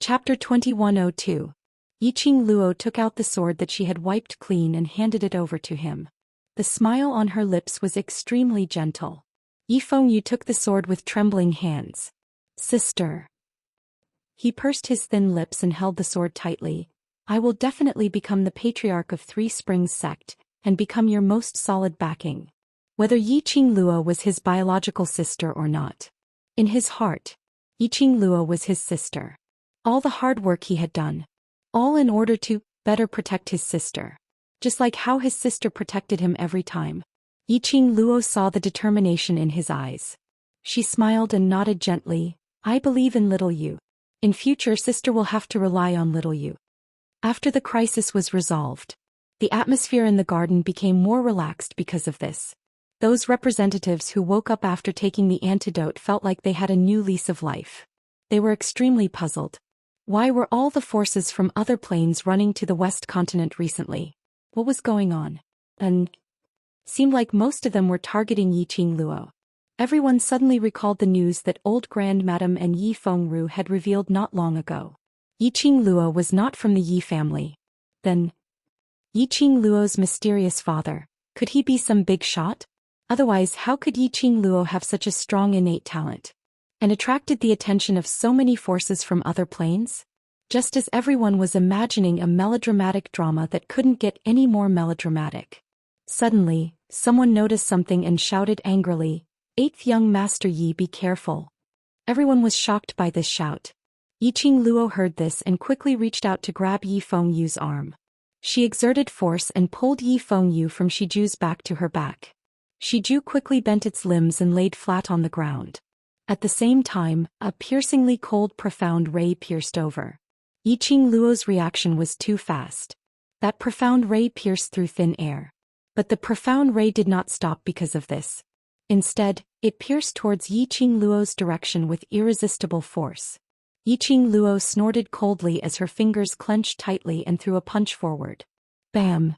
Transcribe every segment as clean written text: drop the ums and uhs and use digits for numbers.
Chapter 2102. Yiqing Luo took out the sword that she had wiped clean and handed it over to him. The smile on her lips was extremely gentle. Yifeng took the sword with trembling hands. Sister. He pursed his thin lips and held the sword tightly. I will definitely become the patriarch of Three Springs sect, and become your most solid backing. Whether Yiqing Luo was his biological sister or not. In his heart, Yiqing Luo was his sister. All the hard work he had done. All in order to better protect his sister. Just like how his sister protected him every time. Yiqing Luo saw the determination in his eyes. She smiled and nodded gently. I believe in little you. In future sister will have to rely on little you. After the crisis was resolved, the atmosphere in the garden became more relaxed because of this. Those representatives who woke up after taking the antidote felt like they had a new lease of life. They were extremely puzzled. Why were all the forces from other planes running to the West continent recently? What was going on? And seemed like most of them were targeting Yiqing Luo. Everyone suddenly recalled the news that old Grand Madam and Yi Fengru had revealed not long ago. Yiqing Luo was not from the Yi family. Then, Yiqing Luo's mysterious father, could he be some big shot? Otherwise, how could Yiqing Luo have such a strong innate talent? And attracted the attention of so many forces from other planes? Just as everyone was imagining a melodramatic drama that couldn't get any more melodramatic. Suddenly, someone noticed something and shouted angrily, "Eighth young Master Yi, be careful." Everyone was shocked by this shout. Yiqing Luo heard this and quickly reached out to grab Yi Fengyu's arm. She exerted force and pulled Yi Fengyu from Shiju's back to her back. Shiju quickly bent its limbs and laid flat on the ground. At the same time, a piercingly cold profound ray pierced over. Yiqing Luo's reaction was too fast. That profound ray pierced through thin air. But the profound ray did not stop because of this. Instead, it pierced towards Yiqing Luo's direction with irresistible force. Yiqing Luo snorted coldly as her fingers clenched tightly and threw a punch forward. Bam!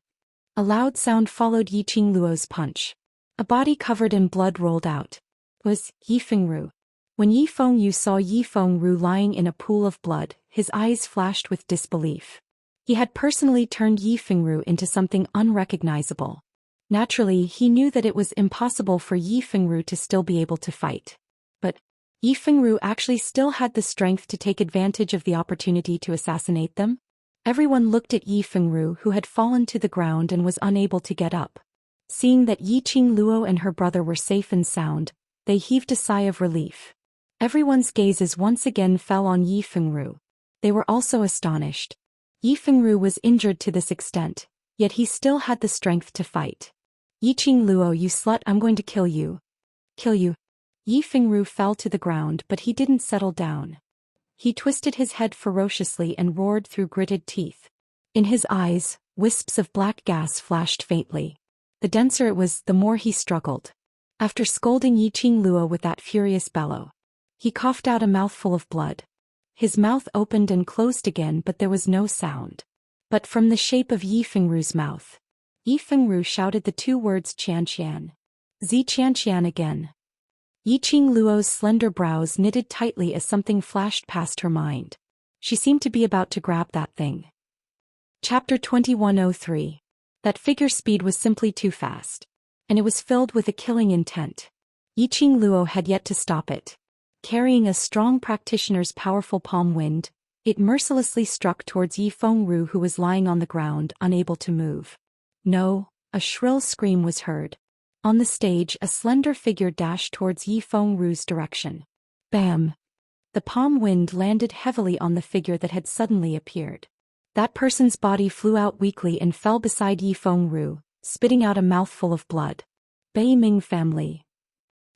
A loud sound followed Yiqing Luo's punch. A body covered in blood rolled out. It was Yi Fengru. When Yi Fengyu saw Yi Fengru lying in a pool of blood, his eyes flashed with disbelief. He had personally turned Yi Fengru into something unrecognizable. Naturally, he knew that it was impossible for Yi Fengru to still be able to fight. But Yi Fengru actually still had the strength to take advantage of the opportunity to assassinate them? Everyone looked at Yi Fengru, who had fallen to the ground and was unable to get up. Seeing that Yiqing Luo and her brother were safe and sound, they heaved a sigh of relief. Everyone's gazes once again fell on Yi Fengru. They were also astonished. Yi Fengru was injured to this extent, yet he still had the strength to fight. Yiqing Luo, you slut, I'm going to kill you. Kill you. Yi Fengru fell to the ground, but he didn't settle down. He twisted his head ferociously and roared through gritted teeth. In his eyes, wisps of black gas flashed faintly. The denser it was, the more he struggled. After scolding Yiqing Luo with that furious bellow, he coughed out a mouthful of blood. His mouth opened and closed again, but there was no sound. But from the shape of Yi Fengru's mouth, Yi Fengru shouted the two words Xianxia. Xianxia again. Yiqing Luo's slender brows knitted tightly as something flashed past her mind. She seemed to be about to grab that thing. Chapter 2103. That figure's speed was simply too fast. And it was filled with a killing intent. Yiqing Luo had yet to stop it. Carrying a strong practitioner's powerful palm wind, it mercilessly struck towards Yi Fengru, who was lying on the ground, unable to move. No, a shrill scream was heard. On the stage, a slender figure dashed towards Yi Fengru's direction. Bam! The palm wind landed heavily on the figure that had suddenly appeared. That person's body flew out weakly and fell beside Yi Fengru, spitting out a mouthful of blood. Bei Ming family.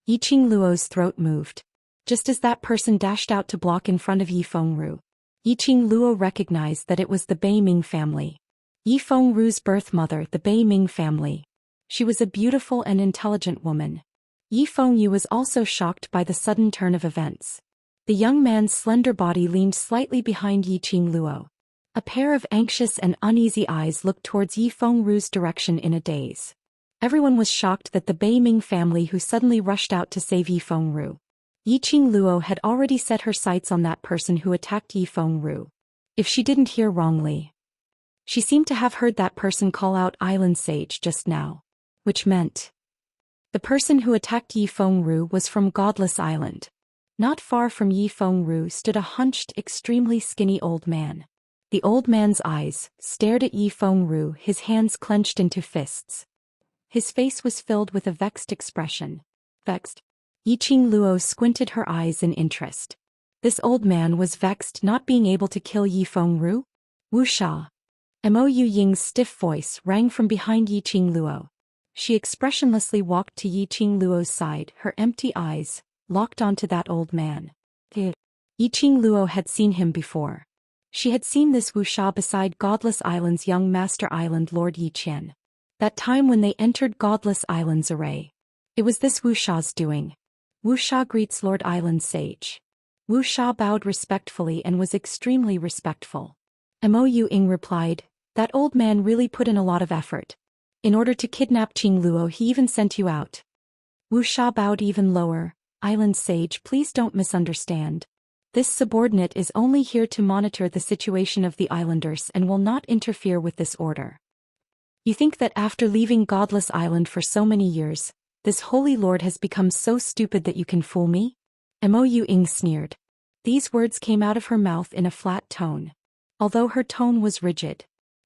Yiqing Luo's throat moved. Just as that person dashed out to block in front of Yi Fengru, Yiqing Luo recognized that it was the Bei Ming family. Yi Fengru's birth mother, the Bei Ming family. She was a beautiful and intelligent woman. Yi Fengyu was also shocked by the sudden turn of events. The young man's slender body leaned slightly behind Yiqing Luo. A pair of anxious and uneasy eyes looked towards Yi Fengru's direction in a daze. Everyone was shocked that the Bei Ming family who suddenly rushed out to save Yi Fengru. Yiqing Luo had already set her sights on that person who attacked Yi Fengru. If she didn't hear wrongly, she seemed to have heard that person call out Island Sage just now. Which meant the person who attacked Yi Fengru was from Godless Island. Not far from Yi Fengru stood a hunched, extremely skinny old man. The old man's eyes stared at Yi Fengru, his hands clenched into fists. His face was filled with a vexed expression. Vexed? Yiqing Luo squinted her eyes in interest. This old man was vexed not being able to kill Yi Fengru? Wuxia. Mou Ying's stiff voice rang from behind Yiqing Luo. She expressionlessly walked to Yiqing Luo's side, her empty eyes locked onto that old man. Yiqing Luo had seen him before. She had seen this Wuxia beside Godless Island's young master island Lord Zhou Xian. That time when they entered Godless Island's array. It was this Wuxia's doing. Wuxia greets Lord Island Sage. Wuxia bowed respectfully and was extremely respectful. Mou Ying replied, that old man really put in a lot of effort. In order to kidnap Qing Luo, he even sent you out. Wuxia bowed even lower. Island Sage, please don't misunderstand. This subordinate is only here to monitor the situation of the islanders and will not interfere with this order. You think that after leaving Godless Island for so many years, this holy lord has become so stupid that you can fool me? Mou Ying sneered. These words came out of her mouth in a flat tone. Although her tone was rigid.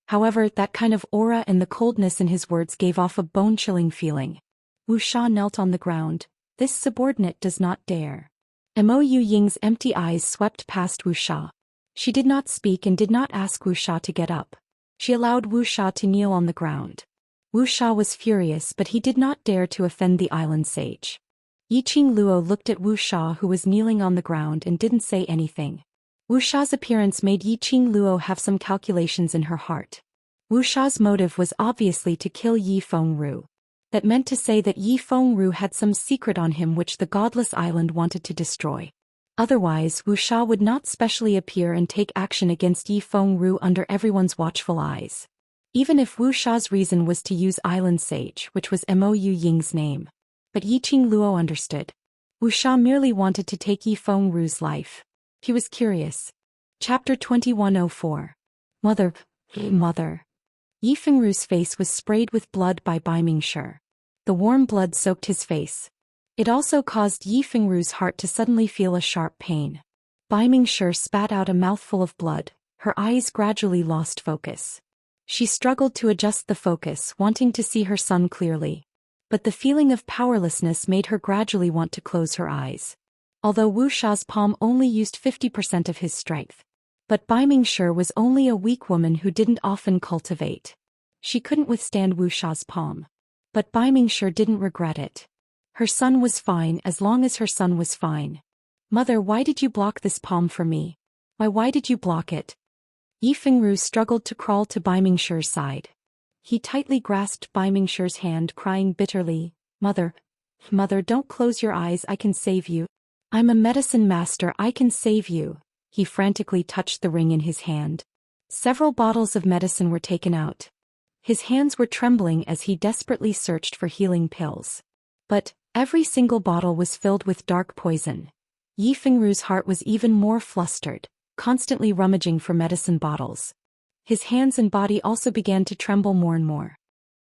However, that kind of aura and the coldness in his words gave off a bone-chilling feeling. Wuxia knelt on the ground. This subordinate does not dare. Mou Ying's empty eyes swept past Wuxia. She did not speak and did not ask Wuxia to get up. She allowed Wuxia to kneel on the ground. Wuxia was furious, but he did not dare to offend the island sage. Yiqing Luo looked at Wuxia, who was kneeling on the ground, and didn't say anything. Wuxia's appearance made Yiqing Luo have some calculations in her heart. Wuxia's motive was obviously to kill Yi Fengru. That meant to say that Yi Fengru had some secret on him which the Godless Island wanted to destroy. Otherwise, Wuxia would not specially appear and take action against Yi Fengru under everyone's watchful eyes. Even if Wuxia's reason was to use Island Sage, which was Mou Ying's name. But Yiqing Luo understood. Wuxia merely wanted to take Yi Fengru's life. He was curious. Chapter 2104. Mother. Yi Fengru's face was sprayed with blood by Bai Mingshi. The warm blood soaked his face. It also caused Yi Fengru's heart to suddenly feel a sharp pain. Bai Mingshi spat out a mouthful of blood. Her eyes gradually lost focus. She struggled to adjust the focus, wanting to see her son clearly. But the feeling of powerlessness made her gradually want to close her eyes. Although Wuxia's palm only used 50% of his strength. But Bai Mingshi was only a weak woman who didn't often cultivate. She couldn't withstand Wuxia's palm. But Bai Mingshi didn't regret it. Her son was fine as long as her son was fine. Mother, why did you block this palm for me? Why did you block it? Yi Fengru struggled to crawl to Bai Mingshi's side. He tightly grasped Bai Mingshi's hand, crying bitterly, Mother, don't close your eyes, I can save you. I'm a medicine master, I can save you. He frantically touched the ring in his hand. Several bottles of medicine were taken out. His hands were trembling as he desperately searched for healing pills. But every single bottle was filled with dark poison. Yi Fengru's heart was even more flustered, constantly rummaging for medicine bottles. His hands and body also began to tremble more and more.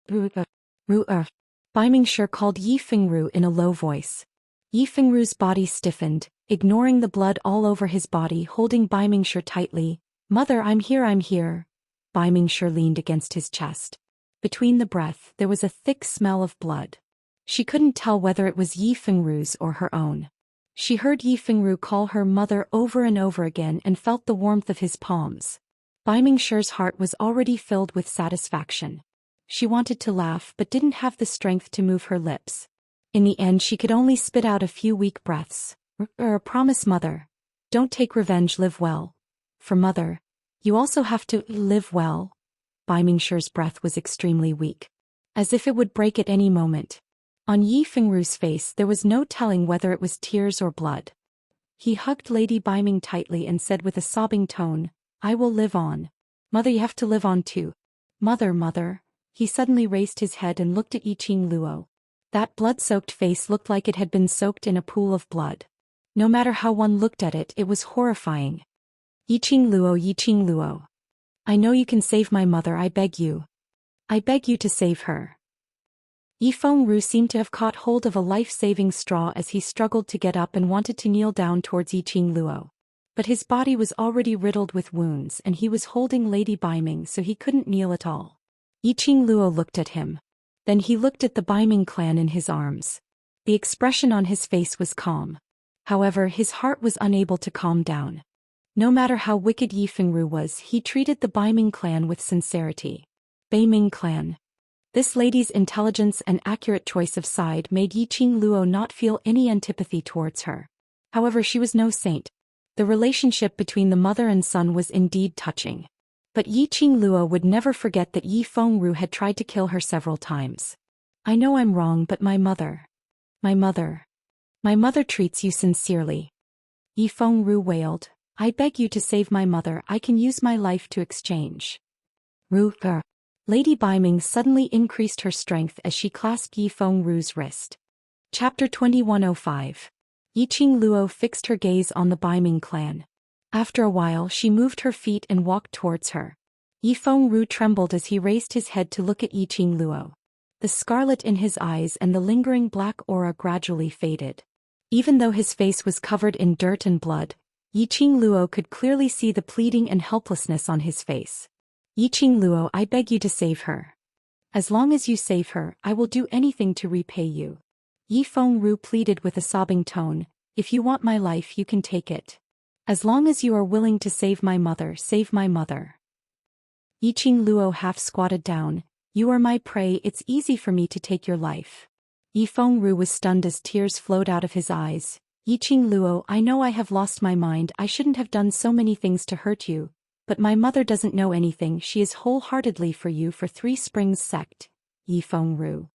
Bai Mingshi called Yi Fengru in a low voice. Yi Fengru's body stiffened, ignoring the blood all over his body, holding Bai Mingshi tightly. Mother, I'm here. Bai Mingshi leaned against his chest. Between the breath, there was a thick smell of blood. She couldn't tell whether it was Yi Fengru's or her own. She heard Yi Fengru call her mother over and over again and felt the warmth of his palms. Bai Mingshi's heart was already filled with satisfaction. She wanted to laugh but didn't have the strength to move her lips. In the end, she could only spit out a few weak breaths. Promise, Mother. Don't take revenge, live well. For Mother, you also have to live well. Bai Mingshi's breath was extremely weak. As if it would break at any moment. On Yi Fengru's face there was no telling whether it was tears or blood. He hugged Lady Bai Ming tightly and said with a sobbing tone, I will live on. Mother, you have to live on too. Mother. He suddenly raised his head and looked at Yiqing Luo. That blood-soaked face looked like it had been soaked in a pool of blood. No matter how one looked at it, it was horrifying. Yiqing Luo. I know you can save my mother, I beg you. I beg you to save her. Yifeng Ru seemed to have caught hold of a life-saving straw as he struggled to get up and wanted to kneel down towards Yiqing Luo. But his body was already riddled with wounds and he was holding Lady Baiming, so he couldn't kneel at all. Yiqing Luo looked at him. Then he looked at the Baiming clan in his arms. The expression on his face was calm. However, his heart was unable to calm down. No matter how wicked Yifeng Ru was, he treated the Baiming clan with sincerity. Baiming clan. This lady's intelligence and accurate choice of side made Yiqing Luo not feel any antipathy towards her. However, she was no saint. The relationship between the mother and son was indeed touching. But Yiqing Luo would never forget that Yifeng Ru had tried to kill her several times. I know I'm wrong, but my mother treats you sincerely. Yifeng Ru wailed. I beg you to save my mother, I can use my life to exchange. Ru-er. Lady Baiming suddenly increased her strength as she clasped Yifeng Ru's wrist. Chapter 2105. Yiqing Luo fixed her gaze on the Baiming clan. After a while she moved her feet and walked towards her. Yifeng Ru trembled as he raised his head to look at Yiqing Luo. The scarlet in his eyes and the lingering black aura gradually faded. Even though his face was covered in dirt and blood, Yiqing Luo could clearly see the pleading and helplessness on his face. Yiqing Luo, I beg you to save her. As long as you save her, I will do anything to repay you. Yifeng Ru pleaded with a sobbing tone, if you want my life you can take it. As long as you are willing to save my mother, save my mother. Yiqing Luo half squatted down, you are my prey, it's easy for me to take your life. Yifeng Ru was stunned as tears flowed out of his eyes. Yiqing Luo, I know I have lost my mind, I shouldn't have done so many things to hurt you, but my mother doesn't know anything, she is wholeheartedly for you for Three Springs sect. Yifeng Ru.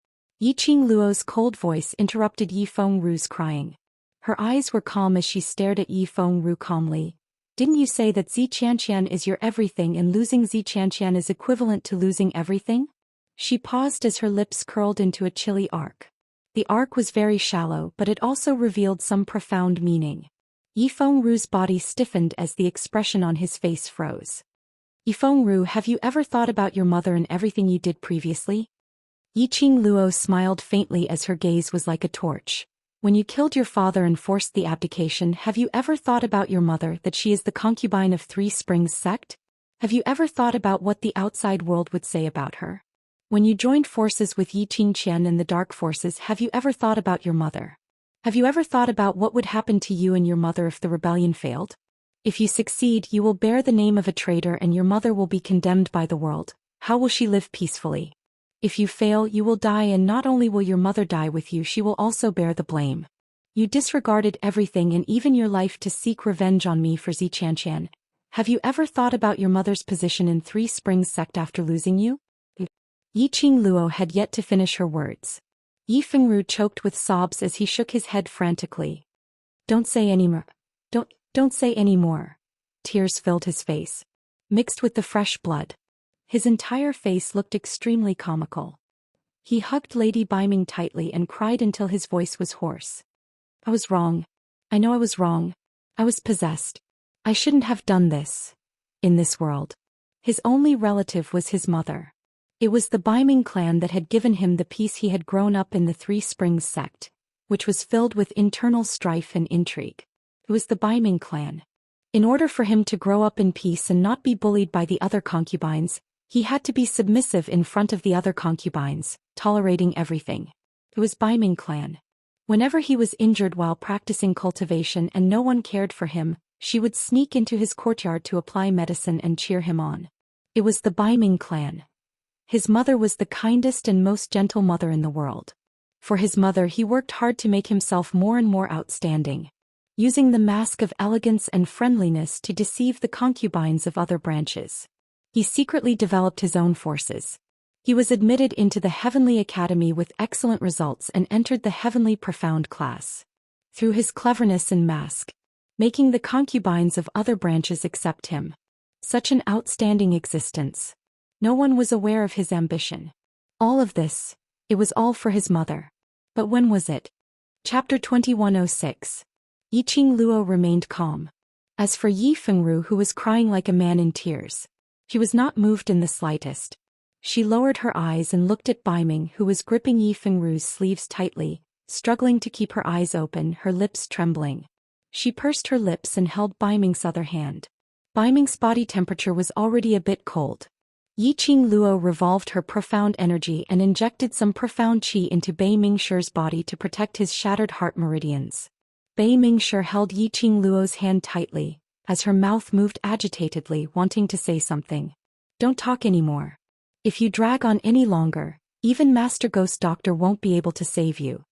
Yiqing Luo's cold voice interrupted Yifeng Ru's crying. Her eyes were calm as she stared at Yifeng Ru calmly. Didn't you say that Xianxia is your everything and losing Xianxia is equivalent to losing everything? She paused as her lips curled into a chilly arc. The arc was very shallow, but it also revealed some profound meaning. Yifeng Ru's body stiffened as the expression on his face froze. Yifeng Ru, have you ever thought about your mother and everything you did previously? Yiqing Luo smiled faintly as her gaze was like a torch. When you killed your father and forced the abdication, have you ever thought about your mother, that she is the concubine of Three Springs sect? Have you ever thought about what the outside world would say about her? When you joined forces with Xian and the Dark Forces, have you ever thought about your mother? Have you ever thought about what would happen to you and your mother if the rebellion failed? If you succeed, you will bear the name of a traitor and your mother will be condemned by the world. How will she live peacefully? If you fail, you will die, and not only will your mother die with you, she will also bear the blame. You disregarded everything and even your life to seek revenge on me for Xianxia. Have you ever thought about your mother's position in Three Springs sect after losing you? Yiqing Luo had yet to finish her words. Yifeng Ru choked with sobs as he shook his head frantically. Don't say any more. Don't say any more. Tears filled his face, mixed with the fresh blood. His entire face looked extremely comical. He hugged Lady Baiming tightly and cried until his voice was hoarse. I was wrong. I know I was wrong. I was possessed. I shouldn't have done this. In this world, his only relative was his mother. It was the Baiming clan that had given him the peace he had grown up in the Three Springs sect, which was filled with internal strife and intrigue. It was the Baiming clan. In order for him to grow up in peace and not be bullied by the other concubines, he had to be submissive in front of the other concubines, tolerating everything. It was Baiming clan. Whenever he was injured while practicing cultivation and no one cared for him, she would sneak into his courtyard to apply medicine and cheer him on. It was the Baiming clan. His mother was the kindest and most gentle mother in the world. For his mother he worked hard to make himself more and more outstanding, using the mask of elegance and friendliness to deceive the concubines of other branches. He secretly developed his own forces. He was admitted into the Heavenly Academy with excellent results and entered the Heavenly Profound class. Through his cleverness and mask, making the concubines of other branches accept him. Such an outstanding existence. No one was aware of his ambition. All of this, it was all for his mother. But when was it? Chapter 2106. Yiqing Luo remained calm. As for Yi Fengru, who was crying like a man in tears, she was not moved in the slightest. She lowered her eyes and looked at Baiming, who was gripping Yi Fengru's sleeves tightly, struggling to keep her eyes open, her lips trembling. She pursed her lips and held Baiming's other hand. Baiming's body temperature was already a bit cold. Yiqing Luo revolved her profound energy and injected some profound qi into Bei Mingshi's body to protect his shattered heart meridians. Bei Mingshi held Yiqing Luo's hand tightly, as her mouth moved agitatedly, wanting to say something. "Don't talk anymore. If you drag on any longer, even Master Ghost Doctor won't be able to save you."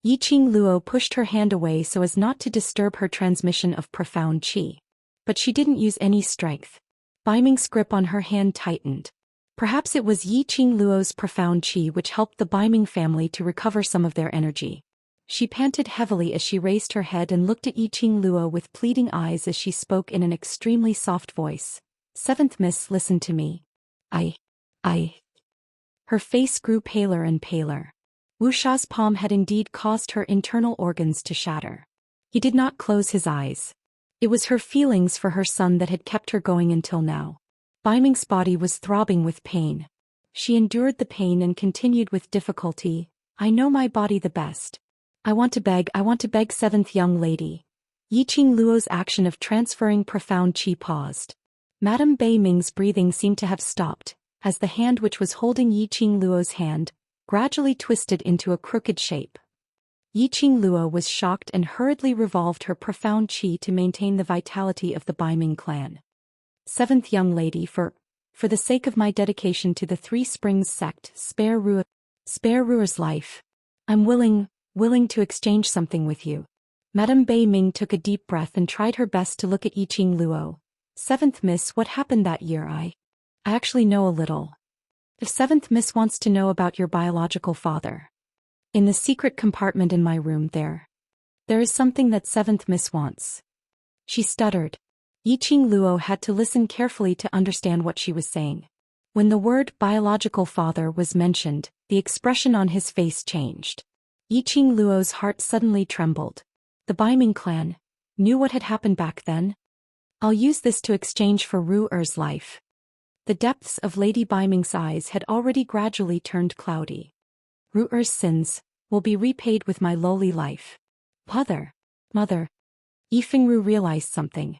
Yiqing Luo pushed her hand away so as not to disturb her transmission of profound qi. But she didn't use any strength. Baiming's grip on her hand tightened. Perhaps it was Yiqing Luo's profound qi which helped the Baiming family to recover some of their energy. She panted heavily as she raised her head and looked at Yiqing Luo with pleading eyes as she spoke in an extremely soft voice. "Seventh Miss, listen to me. I. Her face grew paler and paler. Wuxia's palm had indeed caused her internal organs to shatter. He did not close his eyes. It was her feelings for her son that had kept her going until now. Baiming's body was throbbing with pain. She endured the pain and continued with difficulty. "I know my body the best. I want to beg, seventh young lady." Yiqing Luo's action of transferring profound qi paused. Madame Bei Ming's breathing seemed to have stopped, as the hand which was holding Yiqing Luo's hand gradually twisted into a crooked shape. Yiqing Luo was shocked and hurriedly revolved her profound qi to maintain the vitality of the Baiming clan. "Seventh young lady, for the sake of my dedication to the Three Springs sect, spare Ruer's life. I'm willing to exchange something with you." Madame Bei Ming took a deep breath and tried her best to look at Yiqing Luo. "Seventh Miss, what happened that year? I actually know a little. If Seventh Miss wants to know about your biological father. In the secret compartment in my room there is something that Seventh Miss wants." She stuttered. Yiqing Luo had to listen carefully to understand what she was saying. When the word biological father was mentioned, the expression on his face changed. Yiqing Luo's heart suddenly trembled. The Baiming clan knew what had happened back then. "I'll use this to exchange for Ruer's life." The depths of Lady Baiming's eyes had already gradually turned cloudy. "Ruer's sins will be repaid with my lowly life." Mother. Yi Fengru realized something.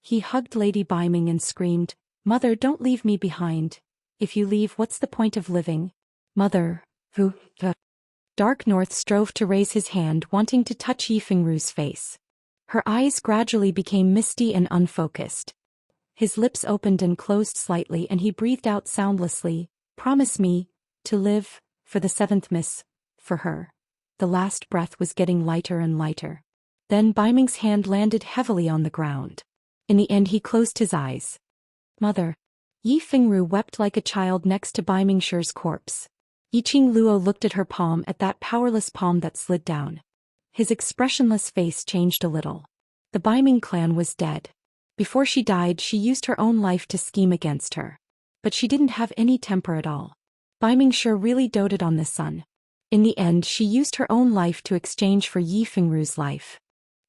He hugged Lady Baiming and screamed, "Mother, don't leave me behind. If you leave, what's the point of living? Mother." Dark North strove to raise his hand, wanting to touch Yi Fengru's face. Her eyes gradually became misty and unfocused. His lips opened and closed slightly and he breathed out soundlessly, "Promise me to live for the Seventh Miss, for her." The last breath was getting lighter and lighter. Then Baiming's hand landed heavily on the ground. In the end he closed his eyes. "Mother." Yi Fengru wept like a child next to Bai Mingshi's corpse. Yiqing Luo looked at her palm, at that powerless palm that slid down. His expressionless face changed a little. The Baiming clan was dead. Before she died, she used her own life to scheme against her. But she didn't have any temper at all. Bai Mingshi really doted on the son. In the end, she used her own life to exchange for Yi Fengru's life.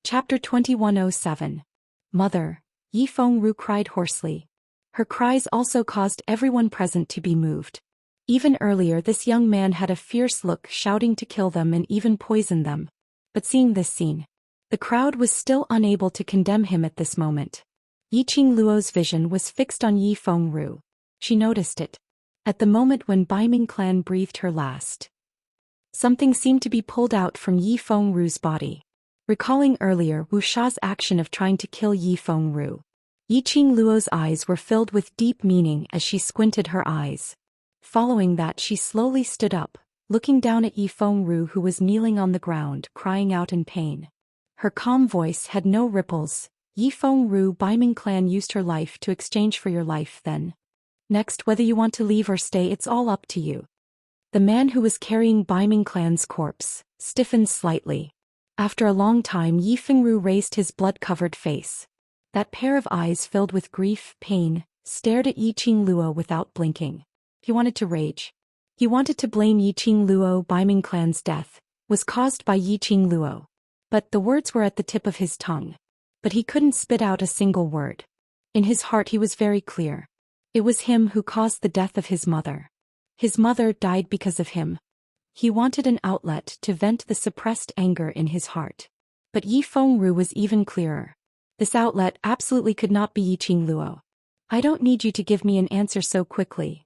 Chapter 2107. Mother. Yi Fengru cried hoarsely. Her cries also caused everyone present to be moved. Even earlier, this young man had a fierce look, shouting to kill them and even poison them. But seeing this scene, the crowd was still unable to condemn him at this moment. Yiqing Luo's vision was fixed on Yi Fengru. She noticed it. At the moment when Baiming clan breathed her last, something seemed to be pulled out from Yi Fengru's body. Recalling earlier Wuxia's action of trying to kill Yi Fengru, Yiqing Luo's eyes were filled with deep meaning as she squinted her eyes. Following that, she slowly stood up, looking down at Yi Fengru, who was kneeling on the ground, crying out in pain. Her calm voice had no ripples. "Yi Fengru, Baiming clan used her life to exchange for your life then. Next, whether you want to leave or stay, it's all up to you." The man who was carrying Baiming clan's corpse stiffened slightly. After a long time, Yi Fengru raised his blood-covered face. That pair of eyes filled with grief, pain, stared at Yiqing Luo without blinking. He wanted to rage. He wanted to blame Yiqing Luo. Baiming clan's death was caused by Yiqing Luo. But the words were at the tip of his tongue. But he couldn't spit out a single word. In his heart he was very clear. It was him who caused the death of his mother. His mother died because of him. He wanted an outlet to vent the suppressed anger in his heart. But Yi Fengru was even clearer. This outlet absolutely could not be Yiqing Luo. I don't need you to give me an answer so quickly.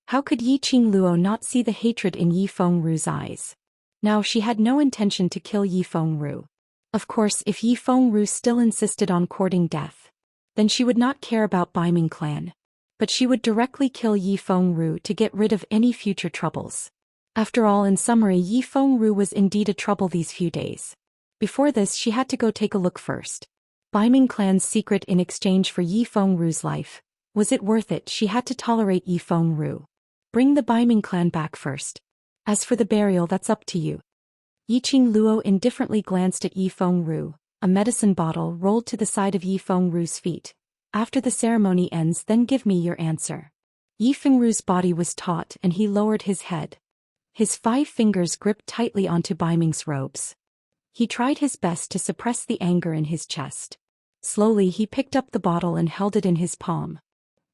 How could Yiqing Luo not see the hatred in Yi Fengru's eyes? Now she had no intention to kill Yi Fengru. Of course, if Yi Fengru still insisted on courting death, then she would not care about Baiming clan. But she would directly kill Yi Fengru to get rid of any future troubles. After all, in summary, Yi Fengru was indeed a trouble these few days. Before this, she had to go take a look first. Baiming clan's secret in exchange for Yi Fengru's life. Was it worth it? She had to tolerate Yi Fengru. Bring the Baiming clan back first. As for the burial, that's up to you. Yiqing Luo indifferently glanced at Yi Fengru. A medicine bottle rolled to the side of Yi Fengru's feet. After the ceremony ends, then give me your answer. Yi Fengru's body was taut and he lowered his head. His 5 fingers gripped tightly onto Baiming's robes. He tried his best to suppress the anger in his chest. Slowly he picked up the bottle and held it in his palm.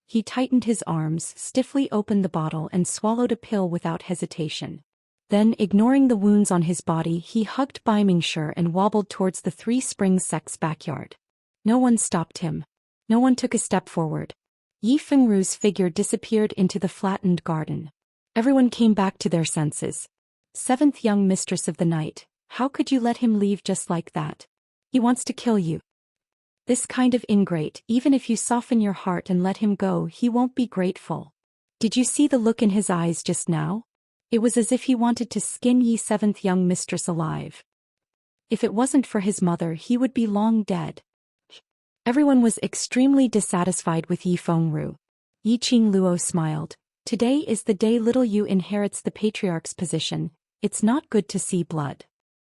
He tightened his arms, stiffly opened the bottle and swallowed a pill without hesitation. Then, ignoring the wounds on his body, he hugged Baimingshi and wobbled towards the Three Springs sect's backyard. No one stopped him. No one took a step forward. Yi Fengru's figure disappeared into the flattened garden. Everyone came back to their senses. 7th young mistress of the night, how could you let him leave just like that? He wants to kill you. This kind of ingrate, even if you soften your heart and let him go, he won't be grateful. Did you see the look in his eyes just now? It was as if he wanted to skin Yi 7th young mistress alive. If it wasn't for his mother, he would be long dead. Everyone was extremely dissatisfied with Yi Fengru. Yiqing Luo smiled. Today is the day little Yu inherits the patriarch's position. It's not good to see blood.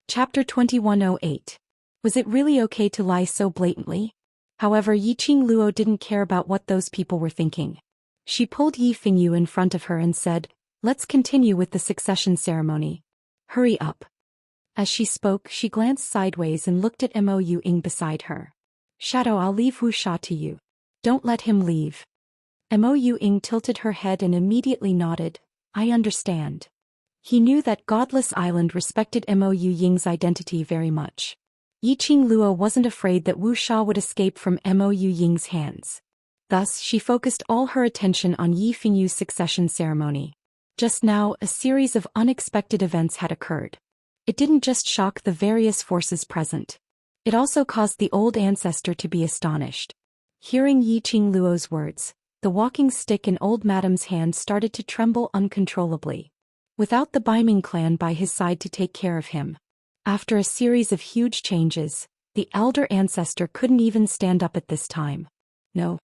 Chapter 2108. Was it really okay to lie so blatantly? However, Yiqing Luo didn't care about what those people were thinking. She pulled Yi Fengyu in front of her and said, "Let's continue with the succession ceremony. Hurry up." As she spoke, she glanced sideways and looked at Mo Ying beside her. "Shadow, I'll leave Wuxia to you. Don't let him leave." Mo Ying tilted her head and immediately nodded. "I understand." He knew that Godless Island respected Mo Ying's identity very much. Yiqing Luo wasn't afraid that Wuxia would escape from Mo Ying's hands. Thus, she focused all her attention on Yi Fengyu's succession ceremony. Just now, a series of unexpected events had occurred. It didn't just shock the various forces present. It also caused the old ancestor to be astonished. Hearing Yiqing Luo's words, the walking stick in old madam's hand started to tremble uncontrollably. Without the Baiming clan by his side to take care of him. After a series of huge changes, the elder ancestor couldn't even stand up at this time. No.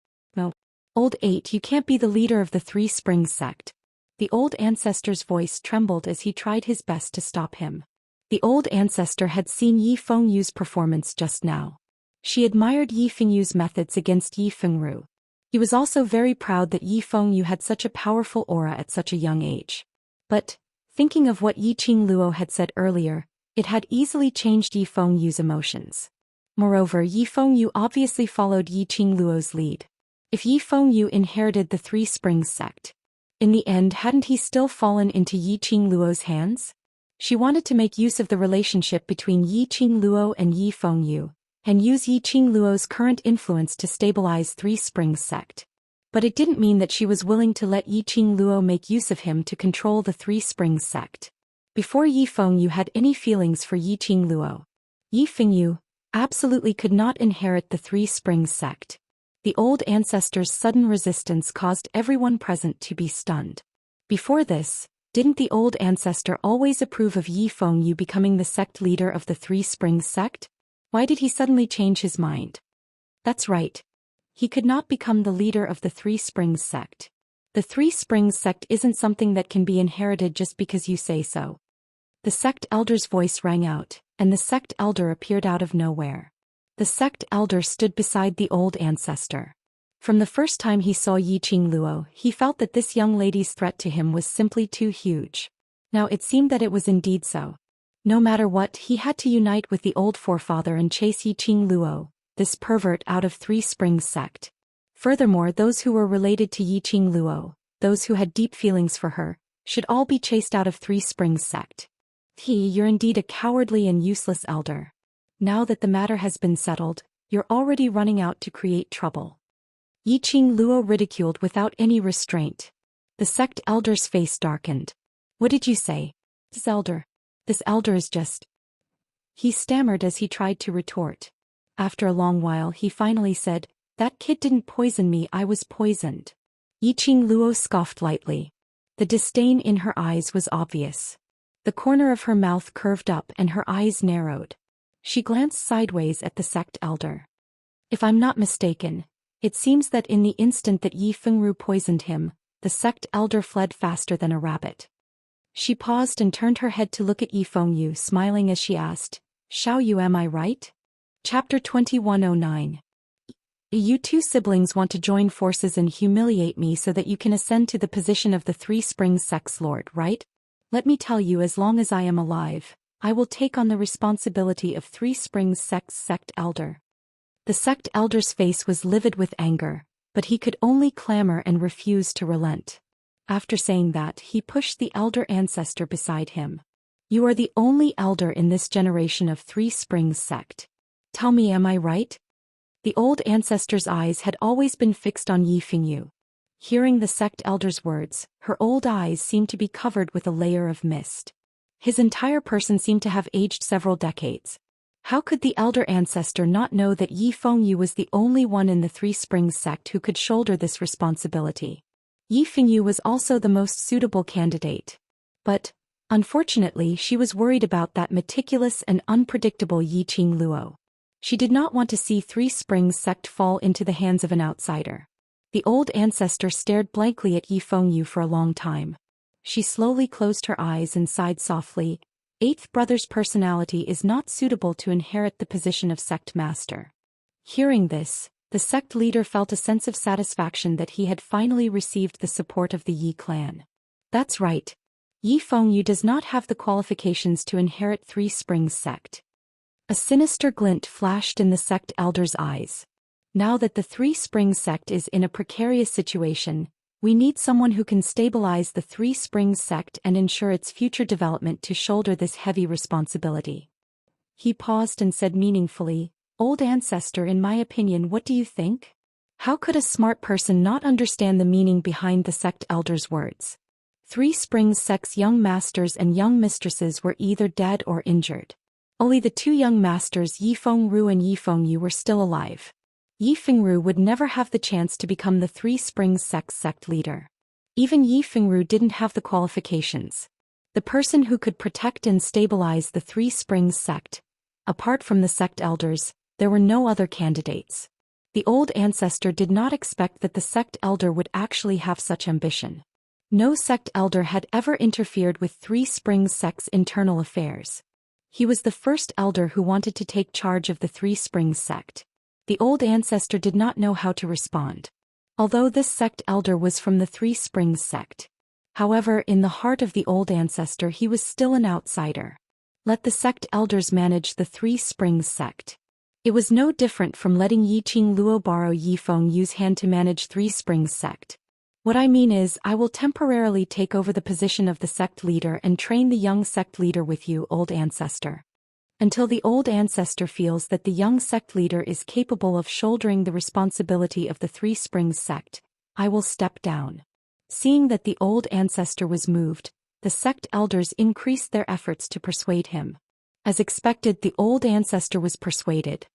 Old 8, you can't be the leader of the Three Springs sect. The old ancestor's voice trembled as he tried his best to stop him. The old ancestor had seen Yi Fengyu's performance just now. She admired Yi Fengyu's methods against Yi Fengru. He was also very proud that Yi Fengyu had such a powerful aura at such a young age. But, thinking of what Yiqing Luo had said earlier, it had easily changed Yi Fengyu's emotions. Moreover, Yi Fengyu obviously followed Yiqing Luo's lead. If Yi Fengyu inherited the Three Springs sect, in the end, hadn't he still fallen into Yiqing Luo's hands? She wanted to make use of the relationship between Yiqing Luo and Yi Fengyu, and use Yiqing Luo's current influence to stabilize Three Springs sect. But it didn't mean that she was willing to let Yiqing Luo make use of him to control the Three Springs sect. Before Yi Fengyu had any feelings for Yiqing Luo, Yi Fengyu absolutely could not inherit the Three Springs sect. The old ancestor's sudden resistance caused everyone present to be stunned. Before this, didn't the old ancestor always approve of Yi Fengyu becoming the sect leader of the Three Springs sect? Why did he suddenly change his mind? That's right. He could not become the leader of the Three Springs sect. The Three Springs sect isn't something that can be inherited just because you say so. The sect elder's voice rang out, and the sect elder appeared out of nowhere. The sect elder stood beside the old ancestor. From the first time he saw Yiqing Luo, he felt that this young lady's threat to him was simply too huge. Now it seemed that it was indeed so. No matter what, he had to unite with the old forefather and chase Yiqing Luo, this pervert out of Three Springs sect. Furthermore, those who were related to Yiqing Luo, those who had deep feelings for her, should all be chased out of Three Springs sect. You're indeed a cowardly and useless elder. Now that the matter has been settled, you're already running out to create trouble. Yiqing Luo ridiculed without any restraint. The sect elder's face darkened. What did you say? This elder is just... He stammered as he tried to retort. After a long while he finally said, that kid didn't poison me, I was poisoned. Yiqing Luo scoffed lightly. The disdain in her eyes was obvious. The corner of her mouth curved up and her eyes narrowed. She glanced sideways at the sect elder. If I'm not mistaken, it seems that in the instant that Yi Fengru poisoned him, the sect elder fled faster than a rabbit. She paused and turned her head to look at Yi Fengyu, smiling as she asked, Xiao Yu, am I right? Chapter 2109. You two siblings want to join forces and humiliate me so that you can ascend to the position of the Three Springs sect's lord, right? Let me tell you, as long as I am alive, I will take on the responsibility of Three Springs sect's sect elder. The sect elder's face was livid with anger, but he could only clamor and refuse to relent. After saying that, he pushed the elder ancestor beside him. You are the only elder in this generation of Three Springs sect. Tell me, am I right? The old ancestor's eyes had always been fixed on Yi Fengyu. Hearing the sect elder's words, her old eyes seemed to be covered with a layer of mist. His entire person seemed to have aged several decades. How could the elder ancestor not know that Yi Fengyu was the only one in the Three Springs sect who could shoulder this responsibility? Yi Fengyu was also the most suitable candidate. But, unfortunately, she was worried about that meticulous and unpredictable Yiqing Luo. She did not want to see Three Springs sect fall into the hands of an outsider. The old ancestor stared blankly at Yi Fengyu for a long time. She slowly closed her eyes and sighed softly. Eighth brother's personality is not suitable to inherit the position of sect master. Hearing this, the sect leader felt a sense of satisfaction that he had finally received the support of the Yi clan. That's right. Yi Fengyu does not have the qualifications to inherit Three Springs sect. A sinister glint flashed in the sect elder's eyes. Now that the Three Springs sect is in a precarious situation, we need someone who can stabilize the Three Springs sect and ensure its future development to shoulder this heavy responsibility. He paused and said meaningfully, Old ancestor, in my opinion, what do you think? How could a smart person not understand the meaning behind the sect elder's words? Three Springs sect's young masters and young mistresses were either dead or injured. Only the two young masters Yi Fengru and Yi Fengyu were still alive. Yi Fengru would never have the chance to become the Three Springs sect leader. Even Yi Fengru didn't have the qualifications. The person who could protect and stabilize the Three Springs sect. Apart from the sect elders, there were no other candidates. The old ancestor did not expect that the sect elder would actually have such ambition. No sect elder had ever interfered with Three Springs sect's internal affairs. He was the first elder who wanted to take charge of the Three Springs sect. The old ancestor did not know how to respond. Although this sect elder was from the Three Springs sect. However, in the heart of the old ancestor he was still an outsider. Let the sect elders manage the Three Springs sect. It was no different from letting Yiqing Luo borrow Yi Fengyu's hand to manage Three Springs sect. What I mean is, I will temporarily take over the position of the sect leader and train the young sect leader with you, old ancestor. Until the old ancestor feels that the young sect leader is capable of shouldering the responsibility of the Three Springs sect, I will step down. Seeing that the old ancestor was moved, the sect elders increased their efforts to persuade him. As expected, the old ancestor was persuaded.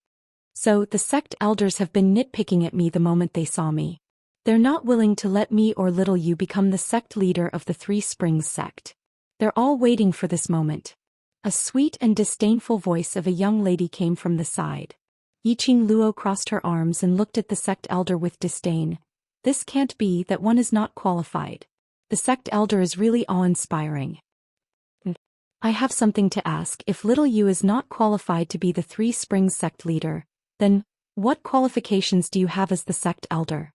So, the sect elders have been nitpicking at me the moment they saw me. They're not willing to let me or little you become the sect leader of the Three Springs sect. They're all waiting for this moment. A sweet and disdainful voice of a young lady came from the side. Yiqing Luo crossed her arms and looked at the sect elder with disdain. This can't be, that one is not qualified. The sect elder is really awe-inspiring. I have something to ask. If little you is not qualified to be the Three Springs sect leader, then, what qualifications do you have as the sect elder?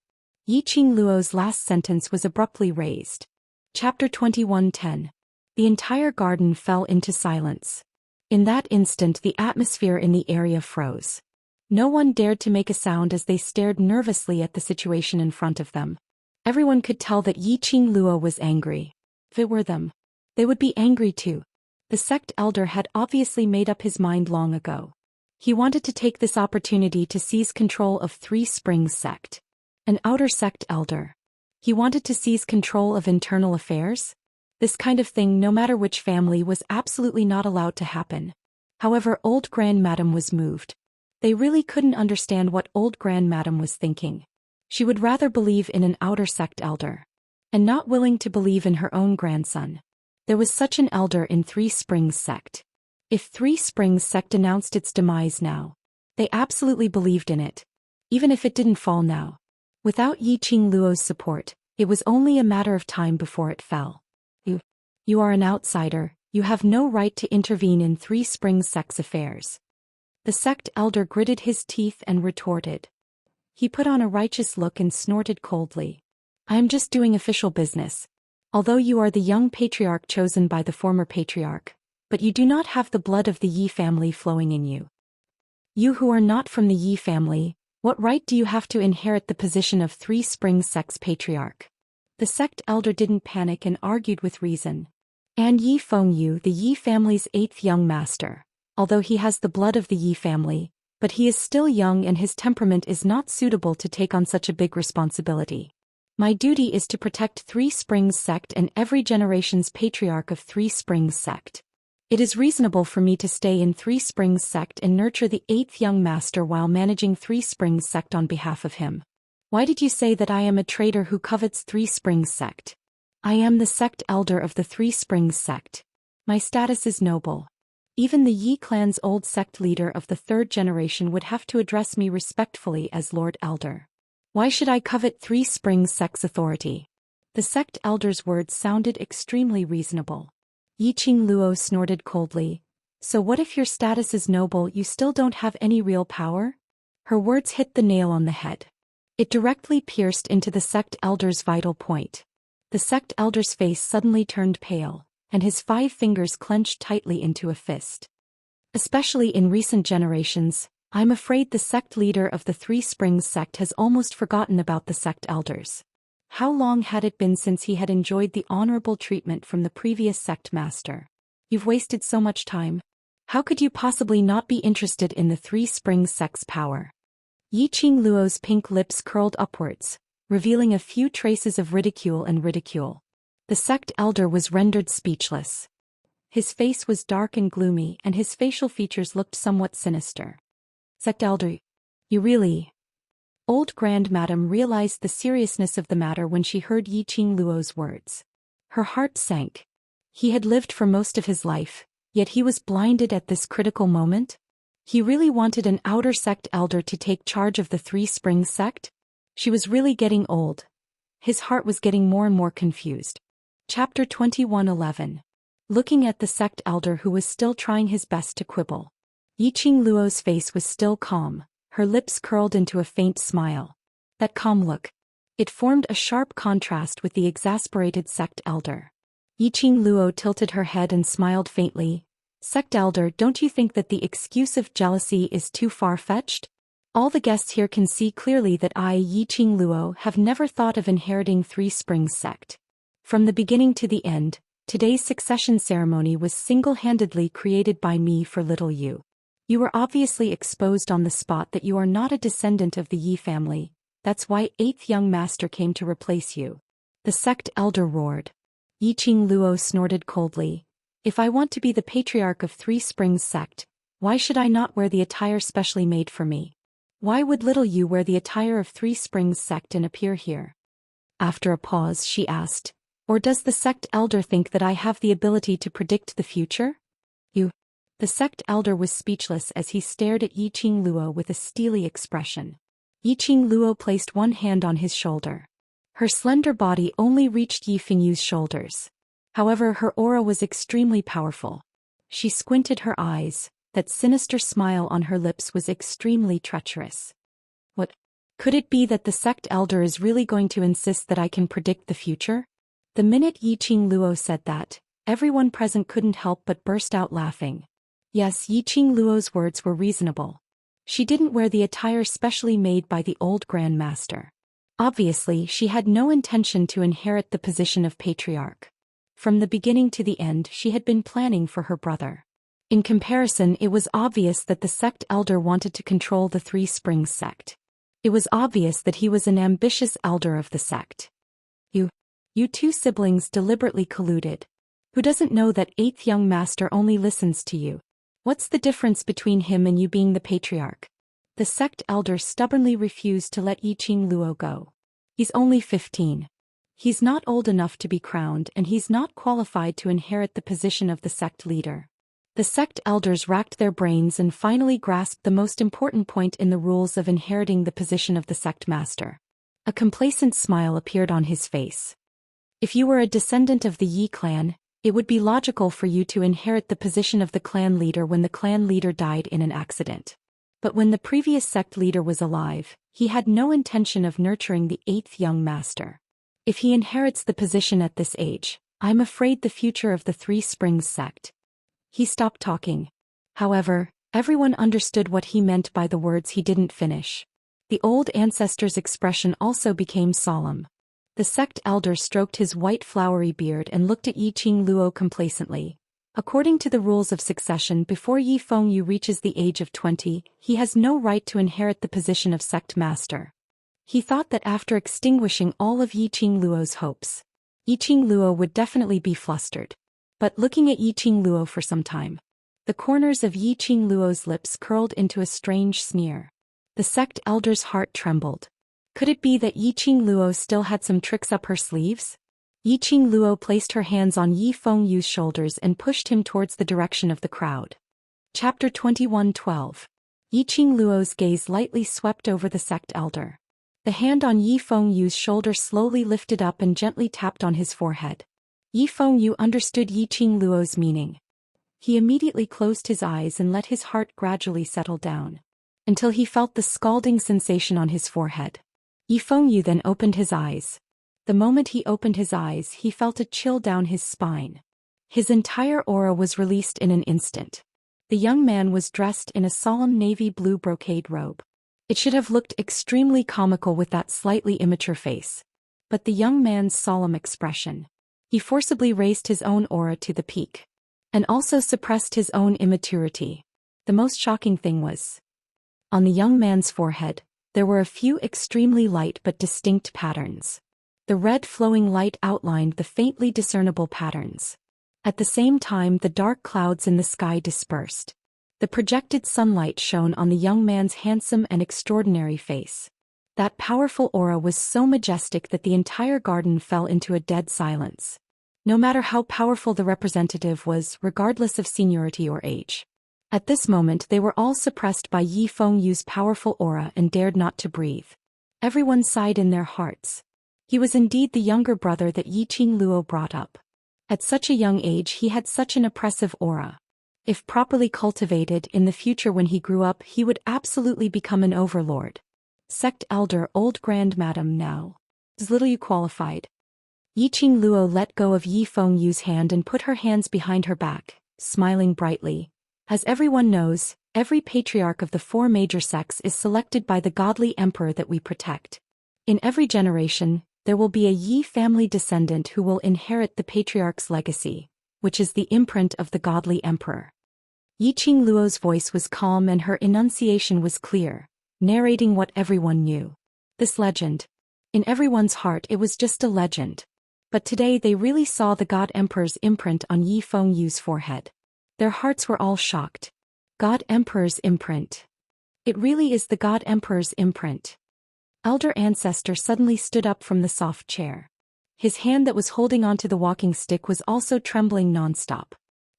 Yiqing Luo's last sentence was abruptly raised. Chapter 2110. The entire garden fell into silence. In that instant the atmosphere in the area froze. No one dared to make a sound as they stared nervously at the situation in front of them. Everyone could tell that Yiqing Luo was angry. If it were them, they would be angry too. The sect elder had obviously made up his mind long ago. He wanted to take this opportunity to seize control of Three Springs sect. An outer sect elder. He wanted to seize control of internal affairs? This kind of thing, no matter which family, was absolutely not allowed to happen. However, old grandmadam was moved. They really couldn't understand what old grandmadam was thinking. She would rather believe in an outer sect elder. And not willing to believe in her own grandson. There was such an elder in Three Springs sect. If Three Springs sect announced its demise now, they absolutely believed in it. Even if it didn't fall now. Without Yiqing Luo's support, it was only a matter of time before it fell. You are an outsider, you have no right to intervene in Three Springs sect's affairs. The sect elder gritted his teeth and retorted. He put on a righteous look and snorted coldly. I am just doing official business. Although you are the young patriarch chosen by the former patriarch, but you do not have the blood of the Yi family flowing in you. You who are not from the Yi family, what right do you have to inherit the position of Three Springs sect's patriarch? The sect elder didn't panic and argued with reason. And Yi Fengyu, the Yi family's 8th young master, although he has the blood of the Yi family, but he is still young and his temperament is not suitable to take on such a big responsibility. My duty is to protect Three Springs sect and every generation's patriarch of Three Springs sect. It is reasonable for me to stay in Three Springs sect and nurture the 8th young master while managing Three Springs sect on behalf of him. Why did you say that I am a traitor who covets Three Springs sect? I am the sect elder of the Three Springs sect. My status is noble. Even the Yi clan's old sect leader of the 3rd generation would have to address me respectfully as Lord Elder. Why should I covet Three Springs sect's authority? The sect elder's words sounded extremely reasonable. Yiqing Luo snorted coldly. So what if your status is noble, you still don't have any real power? Her words hit the nail on the head. It directly pierced into the sect elder's vital point. The sect elder's face suddenly turned pale, and his 5 fingers clenched tightly into a fist. Especially in recent generations, I'm afraid the sect leader of the Three Springs sect has almost forgotten about the sect elders. How long had it been since he had enjoyed the honorable treatment from the previous sect master? You've wasted so much time. How could you possibly not be interested in the Three Springs sect's power? Yiqing Luo's pink lips curled upwards, revealing a few traces of ridicule. The sect elder was rendered speechless. His face was dark and gloomy and his facial features looked somewhat sinister. Sect elder, you really... Old grandmadam realized the seriousness of the matter when she heard Yiqing Luo's words. Her heart sank. He had lived for most of his life, yet he was blinded at this critical moment? He really wanted an outer sect elder to take charge of the Three Springs sect? She was really getting old. His heart was getting more and more confused. Chapter 21:11. Looking at the sect elder who was still trying his best to quibble. Yiqing Luo's face was still calm, her lips curled into a faint smile. That calm look. It formed a sharp contrast with the exasperated sect elder. Yiqing Luo tilted her head and smiled faintly. Sect elder, don't you think that the excuse of jealousy is too far-fetched? All the guests here can see clearly that I, Yiqing Luo, have never thought of inheriting Three Springs sect. From the beginning to the end, today's succession ceremony was single-handedly created by me for little you. You were obviously exposed on the spot that you are not a descendant of the Yi family. That's why 8th young master came to replace you. The sect elder roared. Yiqing Luo snorted coldly. If I want to be the patriarch of Three Springs sect, why should I not wear the attire specially made for me? Why would little you wear the attire of Three Springs sect and appear here? After a pause, she asked, or does the sect elder think that I have the ability to predict the future? You. The sect elder was speechless as he stared at Yiqing Luo with a steely expression. Yiqing Luo placed one hand on his shoulder. Her slender body only reached Yi Fengyu's shoulders. However, her aura was extremely powerful. She squinted her eyes. That sinister smile on her lips was extremely treacherous. What? Could it be that the sect elder is really going to insist that I can predict the future? The minute Yiqing Luo said that, everyone present couldn't help but burst out laughing. Yes, Yiqing Luo's words were reasonable. She didn't wear the attire specially made by the old Grand Master. Obviously, she had no intention to inherit the position of patriarch. From the beginning to the end, she had been planning for her brother. In comparison, it was obvious that the sect elder wanted to control the Three Springs sect. It was obvious that he was an ambitious elder of the sect. You two siblings deliberately colluded. Who doesn't know that eighth young master only listens to you? What's the difference between him and you being the patriarch? The sect elder stubbornly refused to let Yiqing Luo go. He's only 15. He's not old enough to be crowned and he's not qualified to inherit the position of the sect leader. The sect elders racked their brains and finally grasped the most important point in the rules of inheriting the position of the sect master. A complacent smile appeared on his face. If you were a descendant of the Yi clan, it would be logical for you to inherit the position of the clan leader when the clan leader died in an accident. But when the previous sect leader was alive, he had no intention of nurturing the eighth young master. If he inherits the position at this age, I'm afraid the future of the Three Springs sect. He stopped talking. However, everyone understood what he meant by the words he didn't finish. The old ancestor's expression also became solemn. The sect elder stroked his white flowery beard and looked at Yiqing Luo complacently. According to the rules of succession, before Yi Fengyu reaches the age of 20, he has no right to inherit the position of sect master. He thought that after extinguishing all of Yiqing Luo's hopes, Yiqing Luo would definitely be flustered. But looking at Yiqing Luo for some time, the corners of Yiqing Luo's lips curled into a strange sneer. The sect elder's heart trembled. Could it be that Yiqing Luo still had some tricks up her sleeves? Yiqing Luo placed her hands on Yi Fengyu's shoulders and pushed him towards the direction of the crowd. Chapter 21:12. Yiqing Luo's gaze lightly swept over the sect elder. The hand on Yi Fengyu's shoulder slowly lifted up and gently tapped on his forehead. Yi Fengyu understood Yiqing Luo's meaning. He immediately closed his eyes and let his heart gradually settle down, until he felt the scalding sensation on his forehead. Yi Fengyu then opened his eyes. The moment he opened his eyes, he felt a chill down his spine. His entire aura was released in an instant. The young man was dressed in a solemn navy blue brocade robe. It should have looked extremely comical with that slightly immature face. But the young man's solemn expression. He forcibly raised his own aura to the peak. And also suppressed his own immaturity. The most shocking thing was, on the young man's forehead, there were a few extremely light but distinct patterns. The red flowing light outlined the faintly discernible patterns. At the same time, the dark clouds in the sky dispersed. The projected sunlight shone on the young man's handsome and extraordinary face. That powerful aura was so majestic that the entire garden fell into a dead silence. No matter how powerful the representative was, regardless of seniority or age. At this moment they were all suppressed by Yi Fengyu's powerful aura and dared not to breathe. Everyone sighed in their hearts. He was indeed the younger brother that Yiqing Luo brought up. At such a young age he had such an oppressive aura. If properly cultivated, in the future when he grew up he would absolutely become an overlord. Sect elder, old grand madam now. Is little you qualified. Yiqing Luo let go of Yi Fengyu's hand and put her hands behind her back, smiling brightly. As everyone knows, every patriarch of the four major sects is selected by the godly emperor that we protect. In every generation, there will be a Yi family descendant who will inherit the patriarch's legacy, which is the imprint of the godly emperor. Yiqing Luo's voice was calm and her enunciation was clear, narrating what everyone knew. This legend. In everyone's heart it was just a legend. But today they really saw the God Emperor's imprint on Yi Fengyu's forehead. Their hearts were all shocked. God Emperor's imprint. It really is the God Emperor's imprint. Elder Ancestor suddenly stood up from the soft chair. His hand that was holding onto the walking stick was also trembling nonstop.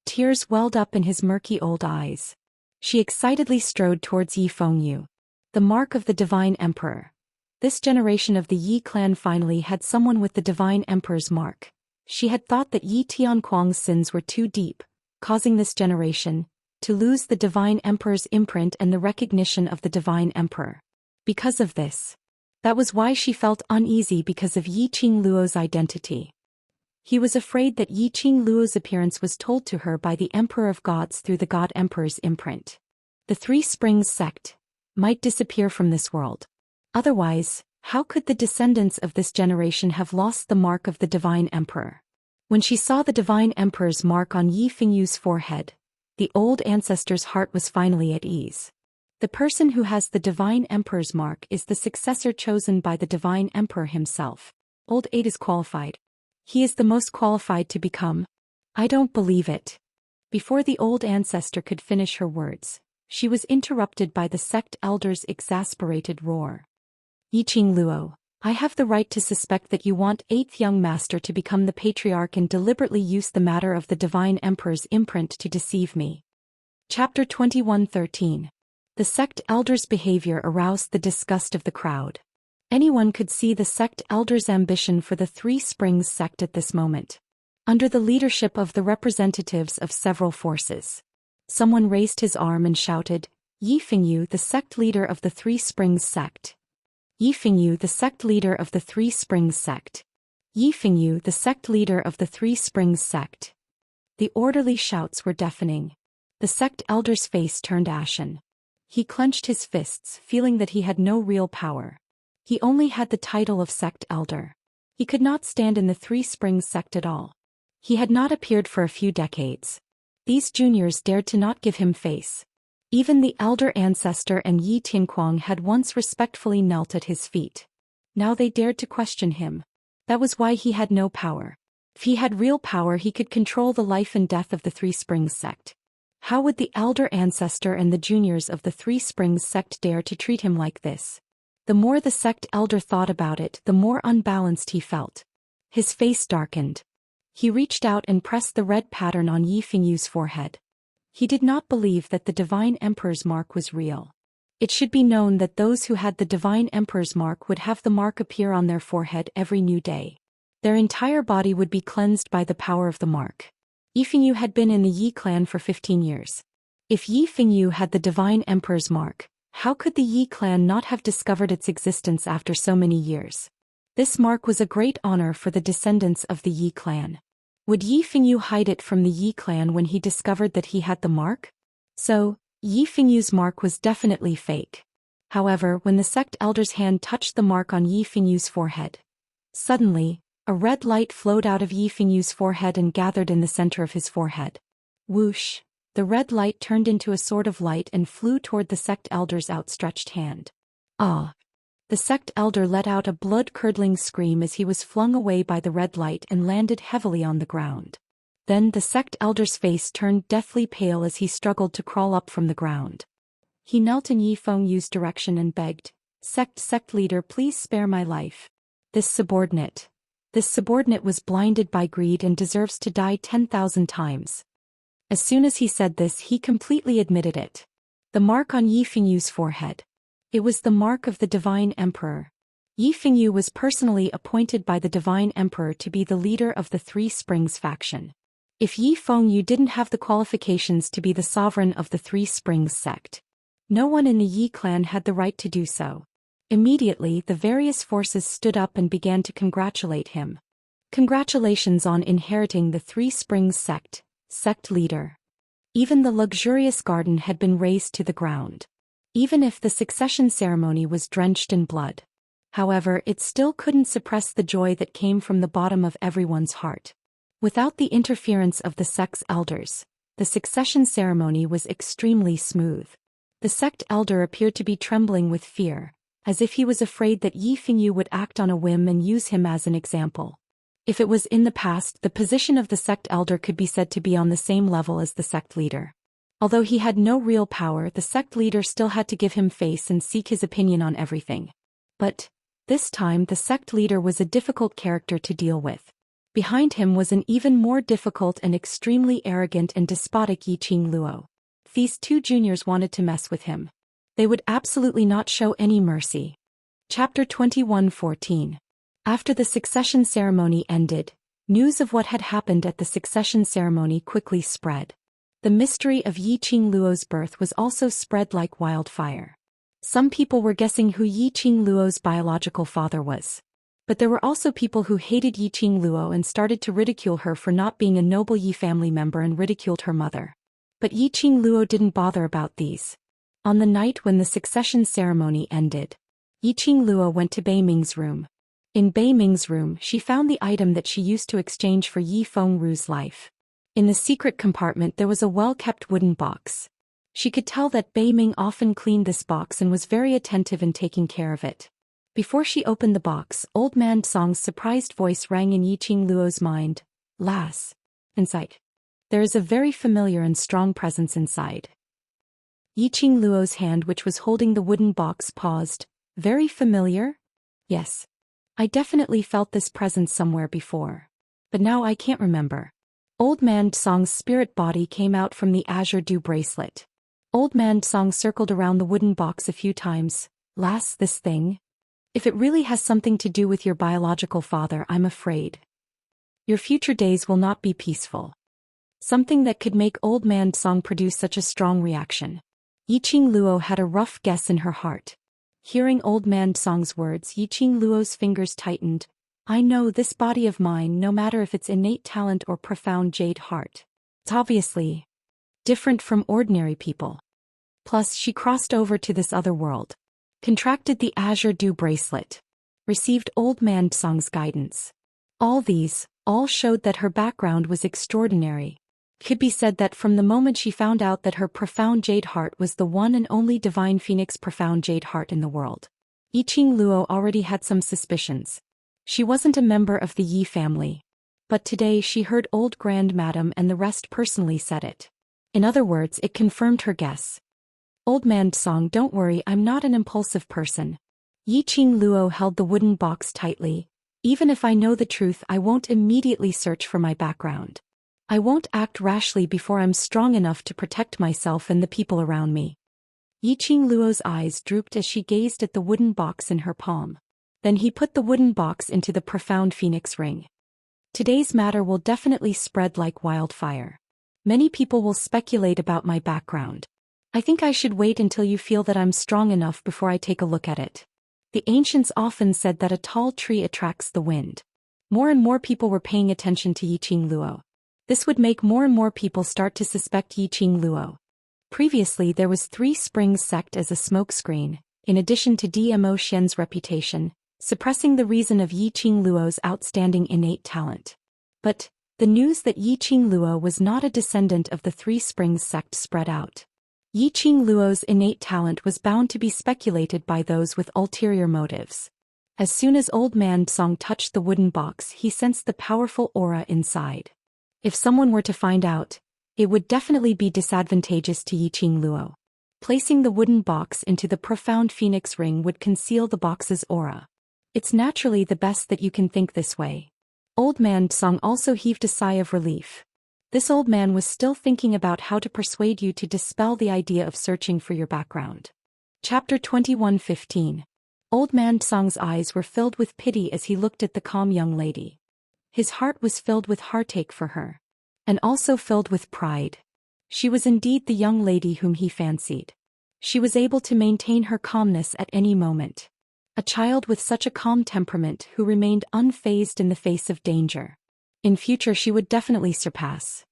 Tears welled up in his murky old eyes. She excitedly strode towards Yi Fengyu. The mark of the Divine Emperor. This generation of the Yi clan finally had someone with the Divine Emperor's mark. She had thought that Yi Tianquang's sins were too deep, causing this generation to lose the Divine Emperor's imprint and the recognition of the Divine Emperor. Because of this, that was why she felt uneasy because of Yiqing Luo's identity. He was afraid that Yiqing Luo's appearance was told to her by the Emperor of Gods through the God Emperor's imprint. The Three Springs sect might disappear from this world. Otherwise, how could the descendants of this generation have lost the mark of the Divine Emperor? When she saw the Divine Emperor's mark on Yi Fingyu's forehead, the old ancestor's heart was finally at ease. The person who has the Divine Emperor's mark is the successor chosen by the Divine Emperor himself. Old Aid is qualified. He is the most qualified to become. I don't believe it. Before the old ancestor could finish her words, she was interrupted by the sect elder's exasperated roar. Yiqing Luo, I have the right to suspect that you want 8th young master to become the patriarch and deliberately use the matter of the Divine Emperor's imprint to deceive me. Chapter 21:13. The sect elder's behavior aroused the disgust of the crowd. Anyone could see the sect elder's ambition for the Three Springs sect at this moment. Under the leadership of the representatives of several forces, someone raised his arm and shouted, Yi Fingyu, the sect leader of the Three Springs sect. Yi Fingyu, the sect leader of the Three Springs sect. Yi Fingyu, the sect leader of the Three Springs sect. The orderly shouts were deafening. The sect elder's face turned ashen. He clenched his fists, feeling that he had no real power. He only had the title of sect elder. He could not stand in the Three Springs sect at all. He had not appeared for a few decades. These juniors dared to not give him face. Even the elder ancestor and Yi Tianquang had once respectfully knelt at his feet. Now they dared to question him. That was why he had no power. If he had real power, he could control the life and death of the Three Springs sect. How would the elder ancestor and the juniors of the Three Springs sect dare to treat him like this? The more the sect elder thought about it, the more unbalanced he felt. His face darkened. He reached out and pressed the red pattern on Yi Fingyu's forehead. He did not believe that the Divine Emperor's mark was real. It should be known that those who had the Divine Emperor's mark would have the mark appear on their forehead every new day. Their entire body would be cleansed by the power of the mark. Yi Fingyu had been in the Yi clan for 15 years. If Yi Fingyu had the Divine Emperor's mark, how could the Yi clan not have discovered its existence after so many years? This mark was a great honor for the descendants of the Yi clan. Would Yi Fingyu hide it from the Yi clan when he discovered that he had the mark? So, Yi Fingyu's mark was definitely fake. However, when the sect elder's hand touched the mark on Yi Fingyu's forehead, suddenly, a red light flowed out of Yi Fingyu's forehead and gathered in the center of his forehead. Whoosh! The red light turned into a sword of light and flew toward the sect elder's outstretched hand. Ah! The sect elder let out a blood-curdling scream as he was flung away by the red light and landed heavily on the ground. Then the sect elder's face turned deathly pale as he struggled to crawl up from the ground. He knelt in Yi Fengyu's direction and begged, Sect leader, please spare my life. This subordinate was blinded by greed and deserves to die 10,000 times. As soon as he said this, he completely admitted it. The mark on Yi Fingyu's forehead. It was the mark of the Divine Emperor. Yi Fingyu was personally appointed by the Divine Emperor to be the leader of the Three Springs faction. If Yi Fengyu didn't have the qualifications to be the sovereign of the Three Springs sect, no one in the Yi clan had the right to do so. Immediately, the various forces stood up and began to congratulate him. Congratulations on inheriting the Three Springs sect leader. Even the luxurious garden had been razed to the ground. Even if the succession ceremony was drenched in blood. However, it still couldn't suppress the joy that came from the bottom of everyone's heart. Without the interference of the sect's elders, the succession ceremony was extremely smooth. The sect elder appeared to be trembling with fear, as if he was afraid that Yi Fingyu would act on a whim and use him as an example. If it was in the past, the position of the sect elder could be said to be on the same level as the sect leader. Although he had no real power, the sect leader still had to give him face and seek his opinion on everything. But, this time the sect leader was a difficult character to deal with. Behind him was an even more difficult and extremely arrogant and despotic Yiqing Luo. These two juniors wanted to mess with him. They would absolutely not show any mercy. Chapter 21:14. After the succession ceremony ended, news of what had happened at the succession ceremony quickly spread. The mystery of Yiqing Luo's birth was also spread like wildfire. Some people were guessing who Yiqing Luo's biological father was. But there were also people who hated Yiqing Luo and started to ridicule her for not being a noble Yi family member and ridiculed her mother. But Yiqing Luo didn't bother about these. On the night when the succession ceremony ended, Yiqing Luo went to Bei Ming's room. In Bei Ming's room, she found the item that she used to exchange for Yi Fengru's life. In the secret compartment there was a well-kept wooden box. She could tell that Bei Ming often cleaned this box and was very attentive in taking care of it. Before she opened the box, Old Man Song's surprised voice rang in Yiqing Luo's mind. Lass. Inside. There is a very familiar and strong presence inside. Yiqing Luo's hand, which was holding the wooden box, paused. Very familiar? Yes. I definitely felt this presence somewhere before. But now I can't remember. Old Man Song's spirit body came out from the azure dew bracelet. Old Man Song circled around the wooden box a few times. Lass, this thing? If it really has something to do with your biological father, I'm afraid your future days will not be peaceful. Something that could make Old Man Song produce such a strong reaction. Yiqing Luo had a rough guess in her heart. Hearing Old Man Song's words, Yiqing Luo's fingers tightened. I know this body of mine, no matter if it's innate talent or profound jade heart. It's obviously different from ordinary people. Plus, she crossed over to this other world. Contracted the azure dew bracelet. Received Old Man Song's guidance. All showed that her background was extraordinary. Could be said that from the moment she found out that her profound jade heart was the one and only divine phoenix profound jade heart in the world, Yiqing Luo already had some suspicions. She wasn't a member of the Yi family. But today she heard Old Grand Madam and the rest personally said it. In other words, it confirmed her guess. Old Man Song, don't worry, I'm not an impulsive person. Yiqing Luo held the wooden box tightly. Even if I know the truth, I won't immediately search for my background. I won't act rashly before I'm strong enough to protect myself and the people around me. Yiqing Luo's eyes drooped as she gazed at the wooden box in her palm. Then he put the wooden box into the profound phoenix ring. Today's matter will definitely spread like wildfire. Many people will speculate about my background. I think I should wait until you feel that I'm strong enough before I take a look at it. The ancients often said that a tall tree attracts the wind. More and more people were paying attention to Yiqing Luo. This would make more and more people start to suspect Yiqing Luo. Previously there was Three Springs sect as a smokescreen, in addition to Dmo Xian's reputation, suppressing the reason of Yiqing Luo's outstanding innate talent. But the news that Yiqing Luo was not a descendant of the Three Springs sect spread out. Yiqing Luo's innate talent was bound to be speculated by those with ulterior motives. As soon as Old Man Song touched the wooden box, he sensed the powerful aura inside. If someone were to find out, it would definitely be disadvantageous to Yiqing Luo. Placing the wooden box into the profound phoenix ring would conceal the box's aura. It's naturally the best that you can think this way. Old Man Song also heaved a sigh of relief. This old man was still thinking about how to persuade you to dispel the idea of searching for your background. Chapter 21:15. Old Man Song's eyes were filled with pity as he looked at the calm young lady. His heart was filled with heartache for her. And also filled with pride. She was indeed the young lady whom he fancied. She was able to maintain her calmness at any moment. A child with such a calm temperament who remained unfazed in the face of danger. In future she would definitely surpass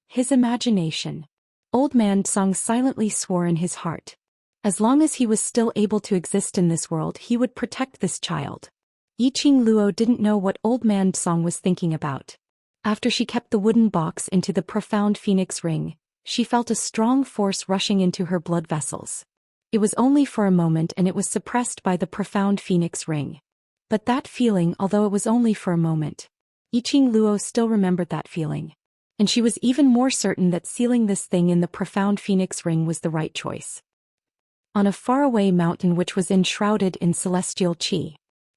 his imagination. Old Man Song silently swore in his heart. As long as he was still able to exist in this world, he would protect this child. Yiqing Luo didn't know what Old Man Song was thinking about. After she kept the wooden box into the profound phoenix ring, she felt a strong force rushing into her blood vessels. It was only for a moment and it was suppressed by the profound phoenix ring. But that feeling, although it was only for a moment, Yiqing Luo still remembered that feeling. And she was even more certain that sealing this thing in the profound phoenix ring was the right choice. On a faraway mountain which was enshrouded in celestial qi,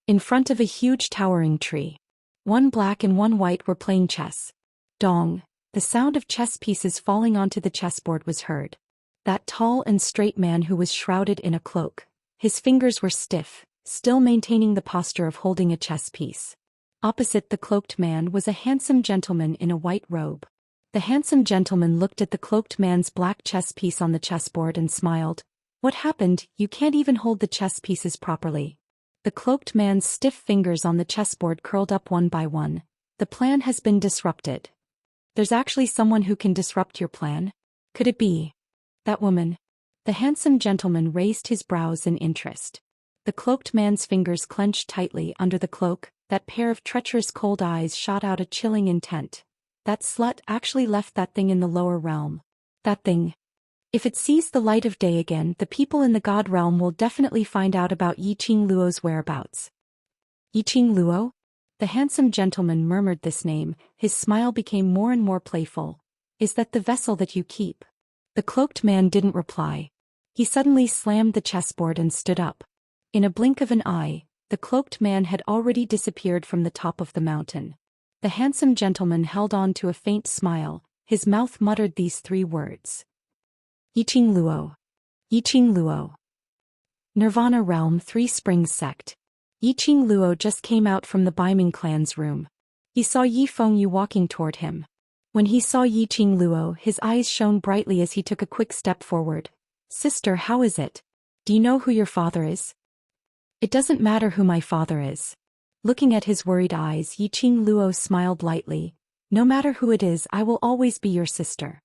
in front of a huge towering tree, one black and one white were playing chess. Dong, the sound of chess pieces falling onto the chessboard was heard. That tall and straight man who was shrouded in a cloak, his fingers were stiff, still maintaining the posture of holding a chess piece. Opposite the cloaked man was a handsome gentleman in a white robe. The handsome gentleman looked at the cloaked man's black chess piece on the chessboard and smiled. What happened? You can't even hold the chess pieces properly. The cloaked man's stiff fingers on the chessboard curled up one by one. The plan has been disrupted. There's actually someone who can disrupt your plan? Could it be that woman? The handsome gentleman raised his brows in interest. The cloaked man's fingers clenched tightly under the cloak. That pair of treacherous cold eyes shot out a chilling intent. That slut actually left that thing in the lower realm. That thing. If it sees the light of day again, the people in the god realm will definitely find out about Yiqing Luo's whereabouts. Yiqing Luo? The handsome gentleman murmured this name. His smile became more and more playful. Is that the vessel that you keep? The cloaked man didn't reply. He suddenly slammed the chessboard and stood up. In a blink of an eye, the cloaked man had already disappeared from the top of the mountain. The handsome gentleman held on to a faint smile. His mouth muttered these three words. Yiqing Luo. Yiqing Luo. Nirvana Realm 3 Springs Sect. Yiqing Luo just came out from the Baiming clan's room. He saw Yi Fengyu walking toward him. When he saw Yiqing Luo, his eyes shone brightly as he took a quick step forward. Sister, how is it? Do you know who your father is? It doesn't matter who my father is. Looking at his worried eyes, Yiqing Luo smiled lightly. No matter who it is, I will always be your sister.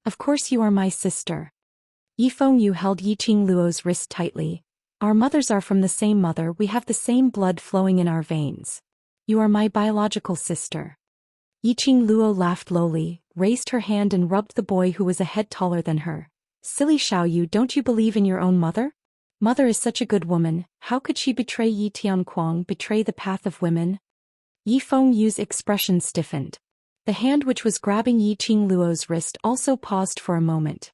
Of course you are my sister. Yi Fengyu held Yiqing Luo's wrist tightly. Our mothers are from the same mother, we have the same blood flowing in our veins. You are my biological sister. Yiqing Luo laughed lowly, raised her hand and rubbed the boy who was a head taller than her. Silly Xiaoyu, don't you believe in your own mother? Mother is such a good woman, how could she betray Yi Tianquang, betray the path of women? Yi Fengyu's expression stiffened. The hand which was grabbing Yiqing Luo's wrist also paused for a moment.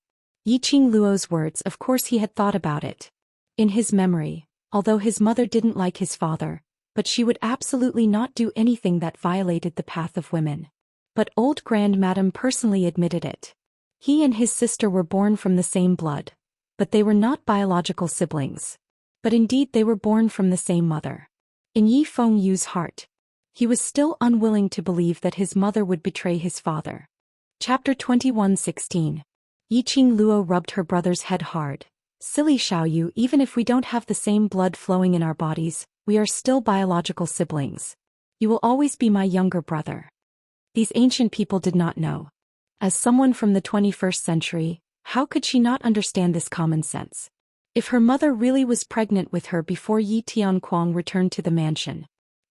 Yiqing Luo's words, of course he had thought about it. In his memory, although his mother didn't like his father, but she would absolutely not do anything that violated the path of women. But old Grandmadam personally admitted it. He and his sister were born from the same blood. But they were not biological siblings. But indeed they were born from the same mother. In Yi Fengyu's heart, he was still unwilling to believe that his mother would betray his father. Chapter 21:16. Yiqing Luo rubbed her brother's head hard. Silly Xiaoyu, even if we don't have the same blood flowing in our bodies, we are still biological siblings. You will always be my younger brother. These ancient people did not know. As someone from the 21st century, how could she not understand this common sense? If her mother really was pregnant with her before Yi Tianquang returned to the mansion,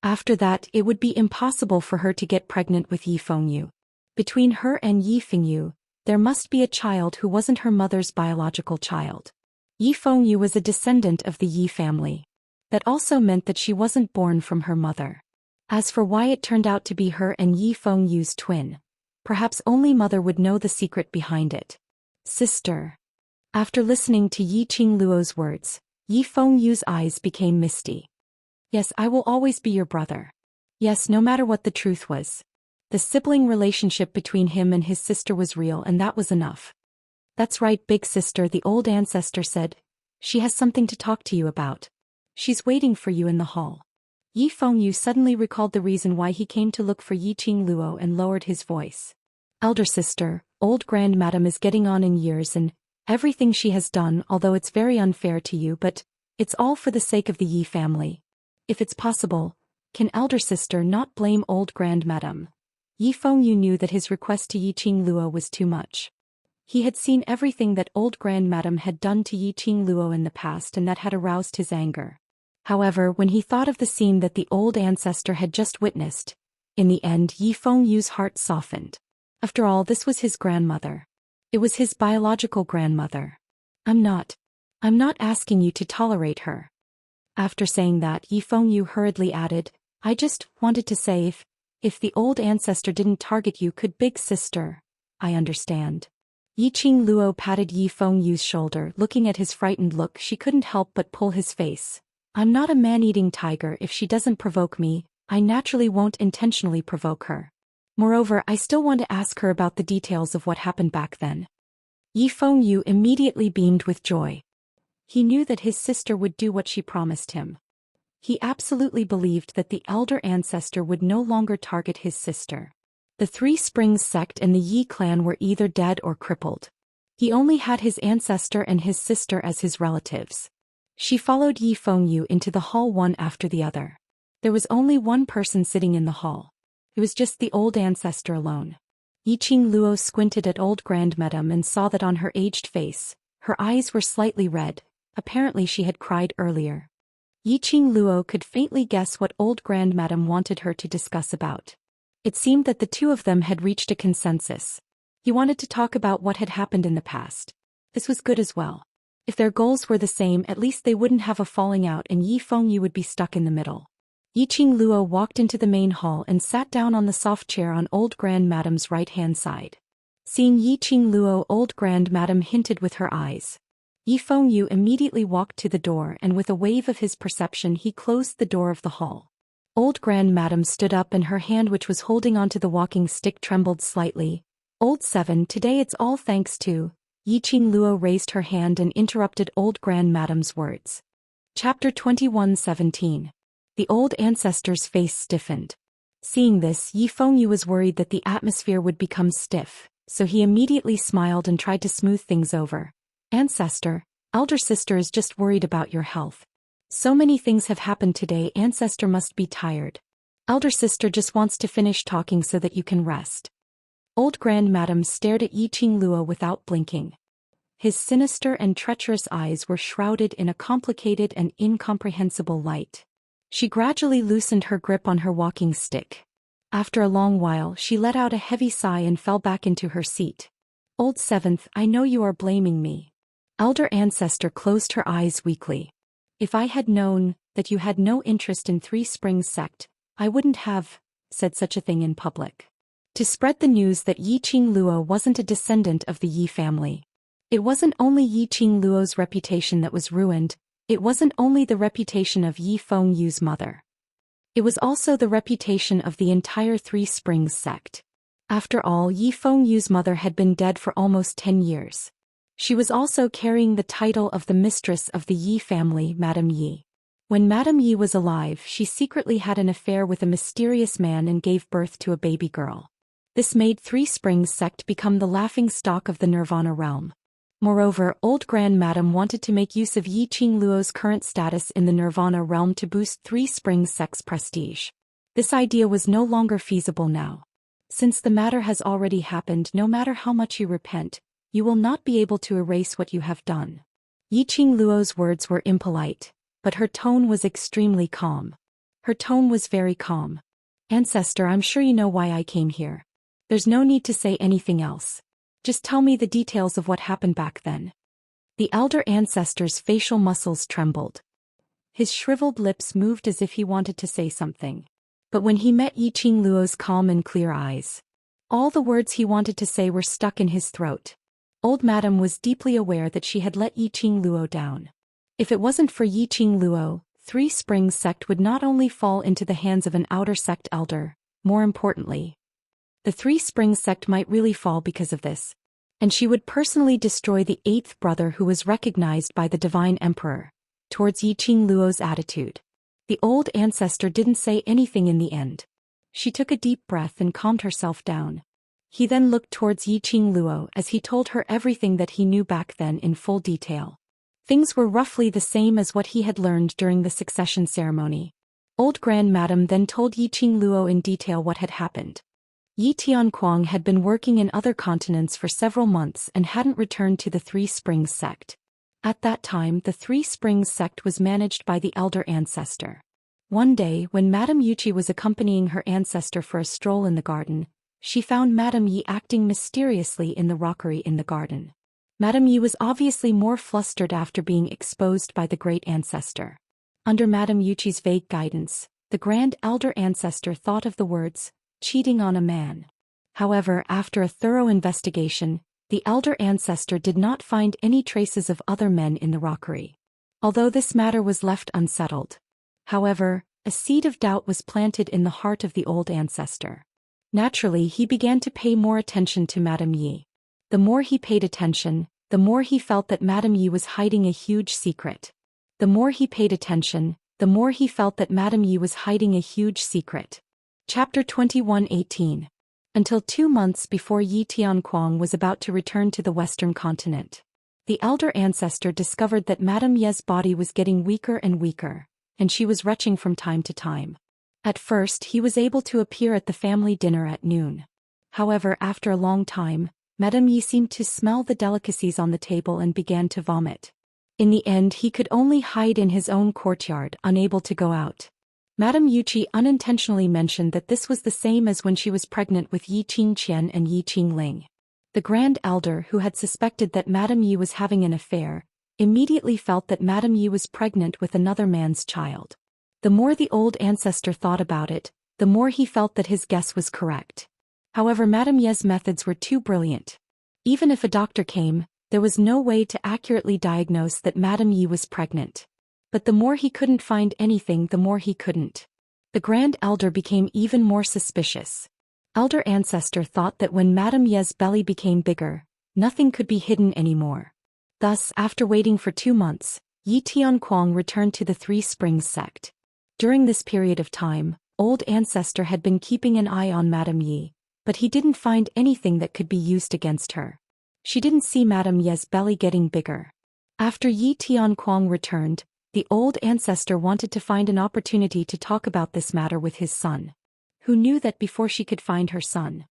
after that it would be impossible for her to get pregnant with Yi Fengyu. Between her and Yi Fengyu, there must be a child who wasn't her mother's biological child. Yi Fengyu was a descendant of the Yi family. That also meant that she wasn't born from her mother. As for why it turned out to be her and Yi Fengyu's twin, perhaps only mother would know the secret behind it. Sister. After listening to Yiqing Luo's words, Yi Fengyu's eyes became misty. Yes, I will always be your brother. Yes, no matter what the truth was. The sibling relationship between him and his sister was real, and that was enough. That's right, big sister, the old ancestor said. She has something to talk to you about. She's waiting for you in the hall. Yi Fengyu suddenly recalled the reason why he came to look for Yiqing Luo and lowered his voice. Elder sister, old Grandmadam is getting on in years and everything she has done, although it's very unfair to you, but it's all for the sake of the Yi family. If it's possible, can elder sister not blame old Grandmadam? Yi Fengyu knew that his request to Yiqing Luo was too much. He had seen everything that old Grandmadam had done to Yiqing Luo in the past, and that had aroused his anger. However, when he thought of the scene that the old ancestor had just witnessed, in the end Yi Fengyu's heart softened. After all, this was his grandmother. It was his biological grandmother. I'm not asking you to tolerate her. After saying that, Yi Fengyu hurriedly added, I just wanted to say if the old ancestor didn't target you, could big sister. I understand. Yiqing Luo patted Yi Fengyu's shoulder. Looking at his frightened look, she couldn't help but pull his face. I'm not a man-eating tiger. If she doesn't provoke me, I naturally won't intentionally provoke her. Moreover, I still want to ask her about the details of what happened back then. Yi Fengyu immediately beamed with joy. He knew that his sister would do what she promised him. He absolutely believed that the elder ancestor would no longer target his sister. The Three Springs sect and the Yi clan were either dead or crippled. He only had his ancestor and his sister as his relatives. She followed Yi Fengyu into the hall one after the other. There was only one person sitting in the hall. It was just the old ancestor alone. Yiqing Luo squinted at old grandmadam and saw that on her aged face, her eyes were slightly red. Apparently she had cried earlier. Yiqing Luo could faintly guess what old grandmadam wanted her to discuss about. It seemed that the two of them had reached a consensus. He wanted to talk about what had happened in the past. This was good as well. If their goals were the same, at least they wouldn't have a falling out and Yi Fengyu would be stuck in the middle. Yiqing Luo walked into the main hall and sat down on the soft chair on old grandmadam's right-hand side. Seeing Yiqing Luo, old grandmadam hinted with her eyes. Yi Fengyu immediately walked to the door and with a wave of his perception he closed the door of the hall. Old grandmadam stood up and her hand which was holding onto the walking stick trembled slightly. Old Seven, today it's all thanks to... Yiqing Luo raised her hand and interrupted old grandmadam's words. Chapter 21:17. The old ancestor's face stiffened. Seeing this, Yi Fengyu was worried that the atmosphere would become stiff, so he immediately smiled and tried to smooth things over. Ancestor, elder sister is just worried about your health. So many things have happened today, ancestor must be tired. Elder sister just wants to finish talking so that you can rest. Old grandmadam stared at Yiqing Luo without blinking. His sinister and treacherous eyes were shrouded in a complicated and incomprehensible light. She gradually loosened her grip on her walking stick. After a long while she let out a heavy sigh and fell back into her seat. Old Seventh, I know you are blaming me. Elder ancestor closed her eyes weakly. If I had known that you had no interest in Three Springs sect, I wouldn't have said such a thing in public. To spread the news that Yiqing Luo wasn't a descendant of the Yi family. It wasn't only Yiqing Luo's reputation that was ruined, it wasn't only the reputation of Yi Fengyu's mother. It was also the reputation of the entire Three Springs sect. After all, Yi Fengyu's mother had been dead for almost 10 years. She was also carrying the title of the mistress of the Yi family, Madame Yi. When Madame Yi was alive, she secretly had an affair with a mysterious man and gave birth to a baby girl. This made Three Springs sect become the laughingstock of the Nirvana realm. Moreover, old grandmadam wanted to make use of Yiqing Luo's current status in the Nirvana realm to boost Three Springs sect's prestige. This idea was no longer feasible now. Since the matter has already happened, no matter how much you repent, you will not be able to erase what you have done. Yiqing Luo's words were impolite, but her tone was extremely calm. Her tone was very calm. Ancestor, I'm sure you know why I came here. There's no need to say anything else. Just tell me the details of what happened back then. The elder ancestor's facial muscles trembled. His shriveled lips moved as if he wanted to say something. But when he met Yiqing Luo's calm and clear eyes, all the words he wanted to say were stuck in his throat. Old madam was deeply aware that she had let Yiqing Luo down. If it wasn't for Yiqing Luo, Three Springs sect would not only fall into the hands of an outer sect elder, more importantly, the Three Springs sect might really fall because of this. And she would personally destroy the eighth brother who was recognized by the Divine Emperor. Towards Yiqing Luo's attitude, the old ancestor didn't say anything in the end. She took a deep breath and calmed herself down. He then looked towards Yiqing Luo as he told her everything that he knew back then in full detail. Things were roughly the same as what he had learned during the succession ceremony. Old grandmadam then told Yiqing Luo in detail what had happened. Yi Tianquang had been working in other continents for several months and hadn't returned to the Three Springs sect. At that time, the Three Springs sect was managed by the elder ancestor. One day, when Madame Yuchi was accompanying her ancestor for a stroll in the garden, she found Madame Yi acting mysteriously in the rockery in the garden. Madame Yi was obviously more flustered after being exposed by the great ancestor. Under Madame Yuchi's vague guidance, the grand elder ancestor thought of the words, cheating on a man. However, after a thorough investigation, the elder ancestor did not find any traces of other men in the rockery. Although this matter was left unsettled. However, a seed of doubt was planted in the heart of the old ancestor. Naturally, he began to pay more attention to Madame Yi. The more he paid attention, the more he felt that Madame Yi was hiding a huge secret. The more he paid attention, the more he felt that Madame Yi was hiding a huge secret. Chapter 21:18. Until 2 months before Yi Tianquang was about to return to the western continent. The elder ancestor discovered that Madame Ye's body was getting weaker and weaker, and she was retching from time to time. At first he was able to appear at the family dinner at noon. However, after a long time, Madame Yi seemed to smell the delicacies on the table and began to vomit. In the end he could only hide in his own courtyard, unable to go out. Madame Yuqi unintentionally mentioned that this was the same as when she was pregnant with Yi Qingqian and Yi Qingling. The Grand Elder, who had suspected that Madame Yi was having an affair, immediately felt that Madame Yi was pregnant with another man's child. The more the old ancestor thought about it, the more he felt that his guess was correct. However, Madame Ye's methods were too brilliant. Even if a doctor came, there was no way to accurately diagnose that Madame Yi was pregnant. But the more he couldn't find anything, the more he couldn't. The Grand Elder became even more suspicious. Elder Ancestor thought that when Madame Ye's belly became bigger, nothing could be hidden anymore. Thus, after waiting for 2 months, Yi Tianquang returned to the Three Springs sect. During this period of time, Old Ancestor had been keeping an eye on Madame Yi, but he didn't find anything that could be used against her. She didn't see Madame Ye's belly getting bigger. After Yi Tianquang returned, the Old Ancestor wanted to find an opportunity to talk about this matter with his son, who knew that before she could find her son.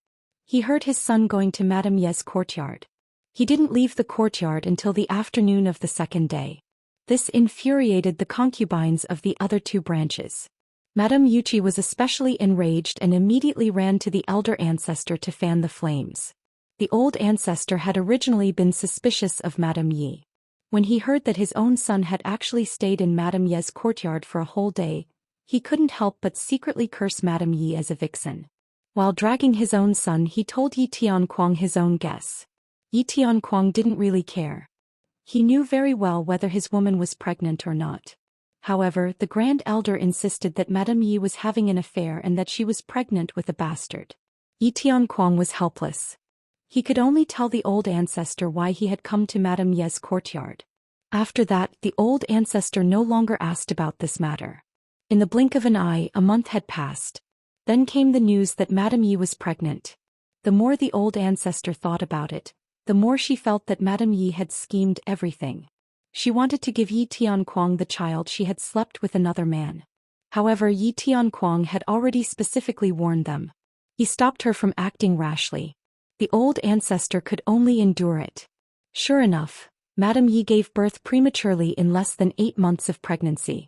He heard his son going to Madame Ye's courtyard. He didn't leave the courtyard until the afternoon of the second day. This infuriated the concubines of the other 2 branches. Madame Yuqi was especially enraged and immediately ran to the elder ancestor to fan the flames. The old ancestor had originally been suspicious of Madame Yi. When he heard that his own son had actually stayed in Madame Ye's courtyard for a whole day, he couldn't help but secretly curse Madame Yi as a vixen. While dragging his own son, he told Yi Tianquang his own guess. Yi Tianquang didn't really care. He knew very well whether his woman was pregnant or not. However, the Grand Elder insisted that Madame Yi was having an affair and that she was pregnant with a bastard. Yi Tianquang was helpless. He could only tell the old ancestor why he had come to Madame Ye's courtyard. After that, the old ancestor no longer asked about this matter. In the blink of an eye, a month had passed. Then came the news that Madame Yi was pregnant. The more the old ancestor thought about it, the more she felt that Madame Yi had schemed everything. She wanted to give Yi Tianquang the child she had slept with another man. However, Yi Tianquang had already specifically warned them. He stopped her from acting rashly. The old ancestor could only endure it. Sure enough, Madame Yi gave birth prematurely in less than 8 months of pregnancy.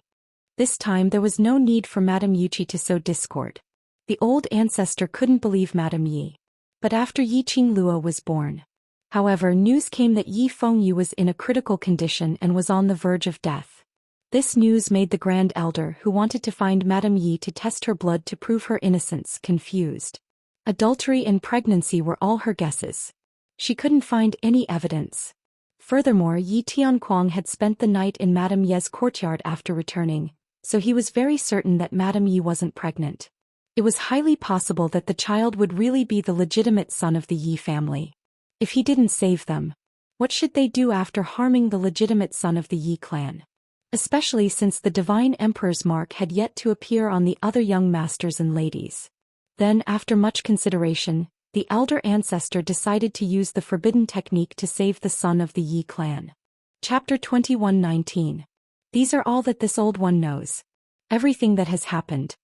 This time there was no need for Madame Yuqi to sow discord. The old ancestor couldn't believe Madame Yi. But after Yi Qingluo was born. However, news came that Yi Fengyu was in a critical condition and was on the verge of death. This news made the Grand Elder, who wanted to find Madame Yi to test her blood to prove her innocence, confused. Adultery and pregnancy were all her guesses. She couldn't find any evidence. Furthermore, Yi Tianquang had spent the night in Madame Ye's courtyard after returning, so he was very certain that Madame Yi wasn't pregnant. It was highly possible that the child would really be the legitimate son of the Yi family. If he didn't save them, what should they do after harming the legitimate son of the Yi clan? Especially since the Divine Emperor's mark had yet to appear on the other young masters and ladies. Then, after much consideration, the elder ancestor decided to use the forbidden technique to save the son of the Yi clan. Chapter 21:19. These are all that this old one knows. Everything that has happened.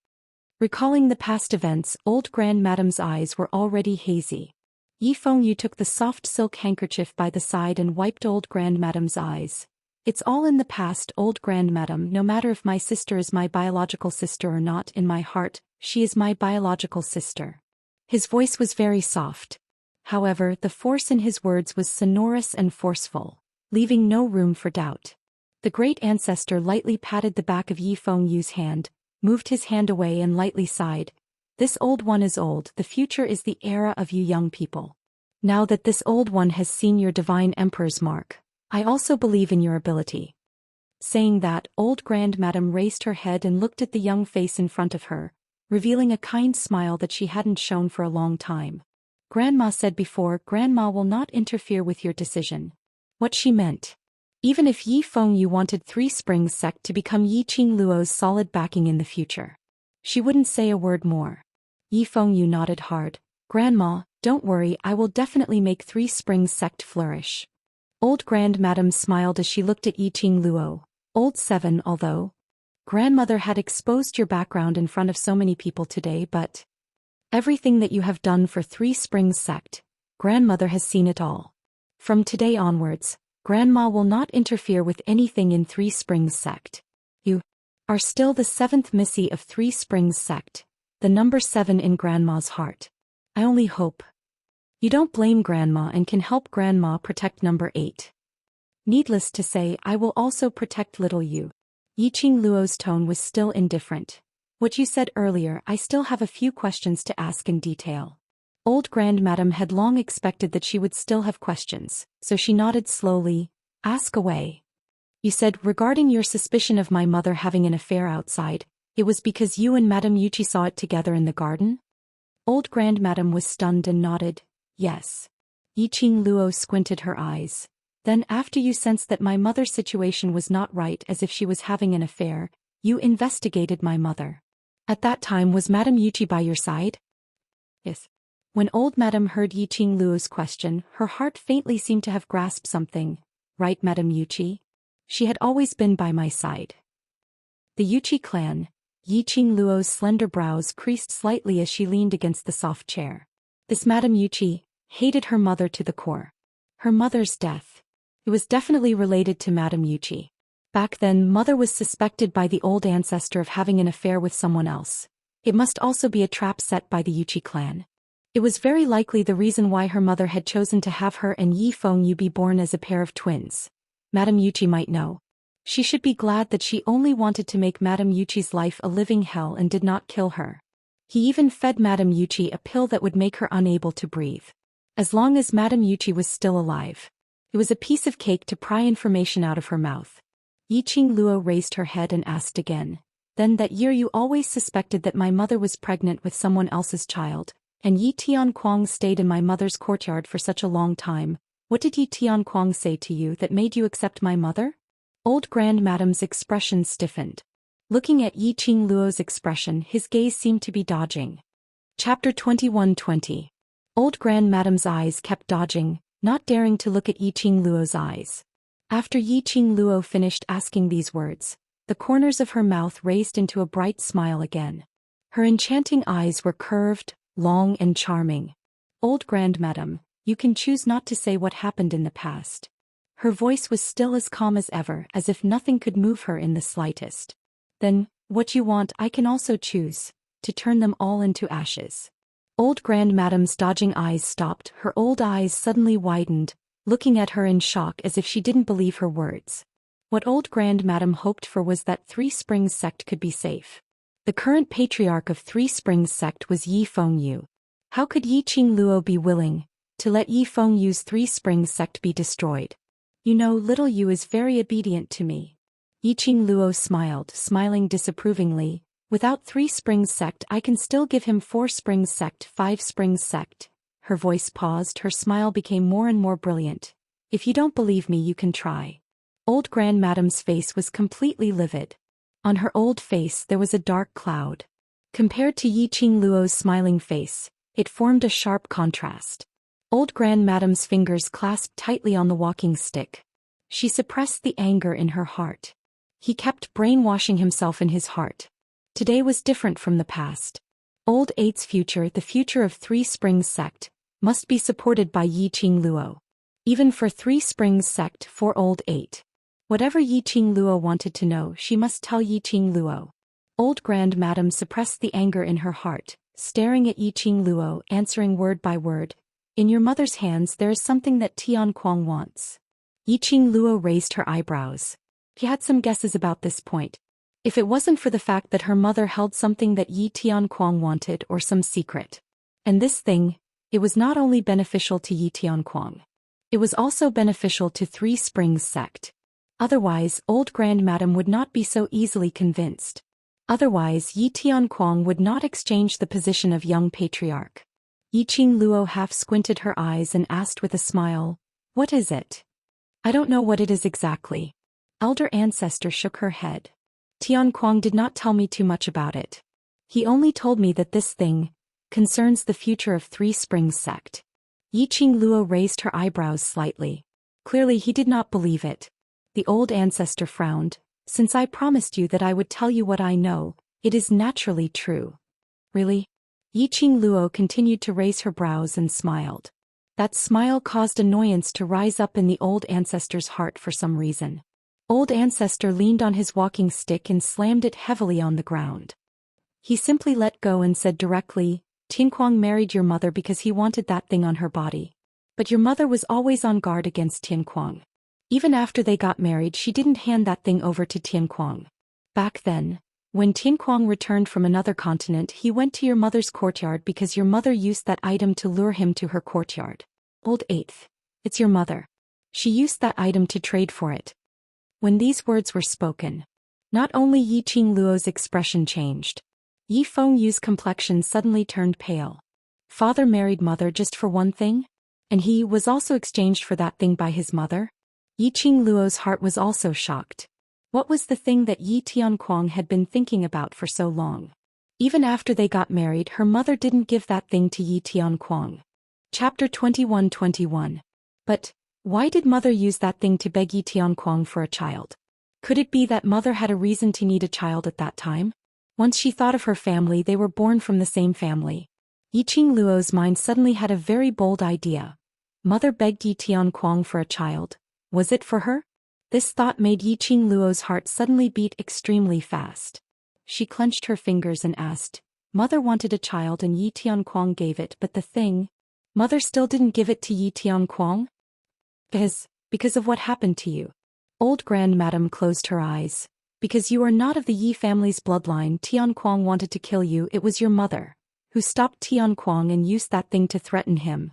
Recalling the past events, old Grand Madame's eyes were already hazy. Yi Fengyu took the soft silk handkerchief by the side and wiped old Grand Madame's eyes. It's all in the past, old Grand Madame. No matter if my sister is my biological sister or not, in my heart, she is my biological sister. His voice was very soft. However, the force in his words was sonorous and forceful, leaving no room for doubt. The great ancestor lightly patted the back of Yi Fengyu's hand, moved his hand away and lightly sighed. This old one is old, the future is the era of you young people. Now that this old one has seen your divine emperor's mark, I also believe in your ability. Saying that, old Grand Madame raised her head and looked at the young face in front of her, revealing a kind smile that she hadn't shown for a long time. Grandma said before, Grandma will not interfere with your decision. What she meant. Even if Yi Fengyu wanted Three Springs sect to become Yi Qingluo's solid backing in the future, she wouldn't say a word more. Yi Fengyu nodded hard. Grandma, don't worry, I will definitely make Three Springs sect flourish. Old Grandmadam smiled as she looked at Yiqing Luo. Old 7, although grandmother had exposed your background in front of so many people today, but everything that you have done for Three Springs sect, grandmother has seen it all. From today onwards, grandma will not interfere with anything in Three Springs sect. You are still the 7th Missy of Three Springs sect, the number 7 in grandma's heart. I only hope you don't blame grandma and can help grandma protect number 8. Needless to say, I will also protect little you. Yiqing Luo's tone was still indifferent. What you said earlier, I still have a few questions to ask in detail. Old Grandmadam had long expected that she would still have questions, so she nodded slowly. Ask away. You said, regarding your suspicion of my mother having an affair outside, it was because you and Madame Yuchi saw it together in the garden? Old Grandmadam was stunned and nodded. Yes. Yiqing Luo squinted her eyes. Then after you sensed that my mother's situation was not right, as if she was having an affair, you investigated my mother. At that time, was Madame Yuchi by your side? Yes. When old Madame heard Yiqing Luo's question, her heart faintly seemed to have grasped something. Right, Madame Yuchi? She had always been by my side. The Yuchi clan. Yiqing Luo's slender brows creased slightly as she leaned against the soft chair. This Madame Yuchi hated her mother to the core. Her mother's death. It was definitely related to Madame Yuchi. Back then, mother was suspected by the old ancestor of having an affair with someone else. It must also be a trap set by the Yuchi clan. It was very likely the reason why her mother had chosen to have her and Yi Fengyu be born as a pair of twins. Madame Yuchi might know. She should be glad that she only wanted to make Madame Yuchi's life a living hell and did not kill her. He even fed Madame Yuchi a pill that would make her unable to breathe. As long as Madame Yuchi was still alive, it was a piece of cake to pry information out of her mouth. Yiqing Luo raised her head and asked again. Then that year you always suspected that my mother was pregnant with someone else's child, and Yi Tianquang stayed in my mother's courtyard for such a long time. What did Yi Tianquang say to you that made you accept my mother? Old Grandmadam's expression stiffened. Looking at Yiqing Luo's expression, his gaze seemed to be dodging. Chapter 21:20. Old Grandmadam's eyes kept dodging, not daring to look at Yiqing Luo's eyes. After Yiqing Luo finished asking these words, the corners of her mouth raised into a bright smile again. Her enchanting eyes were curved, long and charming. Old Grandmadam, you can choose not to say what happened in the past. Her voice was still as calm as ever, as if nothing could move her in the slightest. Then, what you want I can also choose, to turn them all into ashes. Old Grandmadam's dodging eyes stopped, her old eyes suddenly widened, looking at her in shock as if she didn't believe her words. What old Grandmadam hoped for was that Three Springs sect could be safe. The current patriarch of Three Springs sect was Yi Fengyu. How could Yiqing Luo be willing to let Yi Fengyu's Three Springs sect be destroyed? You know, little you is very obedient to me. Yiqing Luo smiled, smiling disapprovingly. Without Three Springs sect I can still give him Four Springs sect, Five Springs sect. Her voice paused, her smile became more and more brilliant. If you don't believe me you can try. Old Grandmadam's face was completely livid. On her old face there was a dark cloud. Compared to Yiqing Luo's smiling face, it formed a sharp contrast. Old Grandmadam's fingers clasped tightly on the walking stick. She suppressed the anger in her heart. He kept brainwashing himself in his heart. Today was different from the past. Old Eight's future, the future of Three Springs sect, must be supported by Yiqing Luo. Even for Three Springs sect for Old Eight. Whatever Yiqing Luo wanted to know, she must tell Yiqing Luo. Old Grandmadam suppressed the anger in her heart, staring at Yiqing Luo, answering word by word. In your mother's hands there is something that Tianquang wants. Yiqing Luo raised her eyebrows. She had some guesses about this point. If it wasn't for the fact that her mother held something that Yi Tianquang wanted or some secret. And this thing, it was not only beneficial to Yi Tianquang. It was also beneficial to Three Springs sect. Otherwise, old Grandmadam would not be so easily convinced. Otherwise, Yi Tianquang would not exchange the position of young patriarch. Yiqing Luo half squinted her eyes and asked with a smile, "What is it?" "I don't know what it is exactly." Elder ancestor shook her head. Tianquang did not tell me too much about it. He only told me that this thing concerns the future of Three Springs sect. Yiqing Luo raised her eyebrows slightly. Clearly he did not believe it. The old ancestor frowned. Since I promised you that I would tell you what I know, it is naturally true. Really? Yiqing Luo continued to raise her brows and smiled. That smile caused annoyance to rise up in the old ancestor's heart for some reason. Old ancestor leaned on his walking stick and slammed it heavily on the ground. He simply let go and said directly, Tianquang married your mother because he wanted that thing on her body. But your mother was always on guard against Tianquang. Even after they got married, she didn't hand that thing over to Tianquang. Back then, when Tianquang returned from another continent, he went to your mother's courtyard because your mother used that item to lure him to her courtyard. Old eighth. It's your mother. She used that item to trade for it. When these words were spoken, not only Yiqing Luo's expression changed. Yi Fengyu's complexion suddenly turned pale. Father married mother just for one thing? And he was also exchanged for that thing by his mother? Yiqing Luo's heart was also shocked. What was the thing that Yi Tianquang had been thinking about for so long? Even after they got married, her mother didn't give that thing to Yi Tianquang. Chapter 21:21. But why did mother use that thing to beg Yi Tianquang for a child? Could it be that mother had a reason to need a child at that time? Once she thought of her family, they were born from the same family. Yiqing Luo's mind suddenly had a very bold idea. Mother begged Yi Tianquang for a child. Was it for her? This thought made Yiqing Luo's heart suddenly beat extremely fast. She clenched her fingers and asked, Mother wanted a child and Yi Tianquang gave it, but the thing? Mother still didn't give it to Yi Tianquang? Because of what happened to you. Old grandmadam closed her eyes. Because you are not of the Yi family's bloodline, Tianquang wanted to kill you. It was your mother who stopped Tianquang and used that thing to threaten him.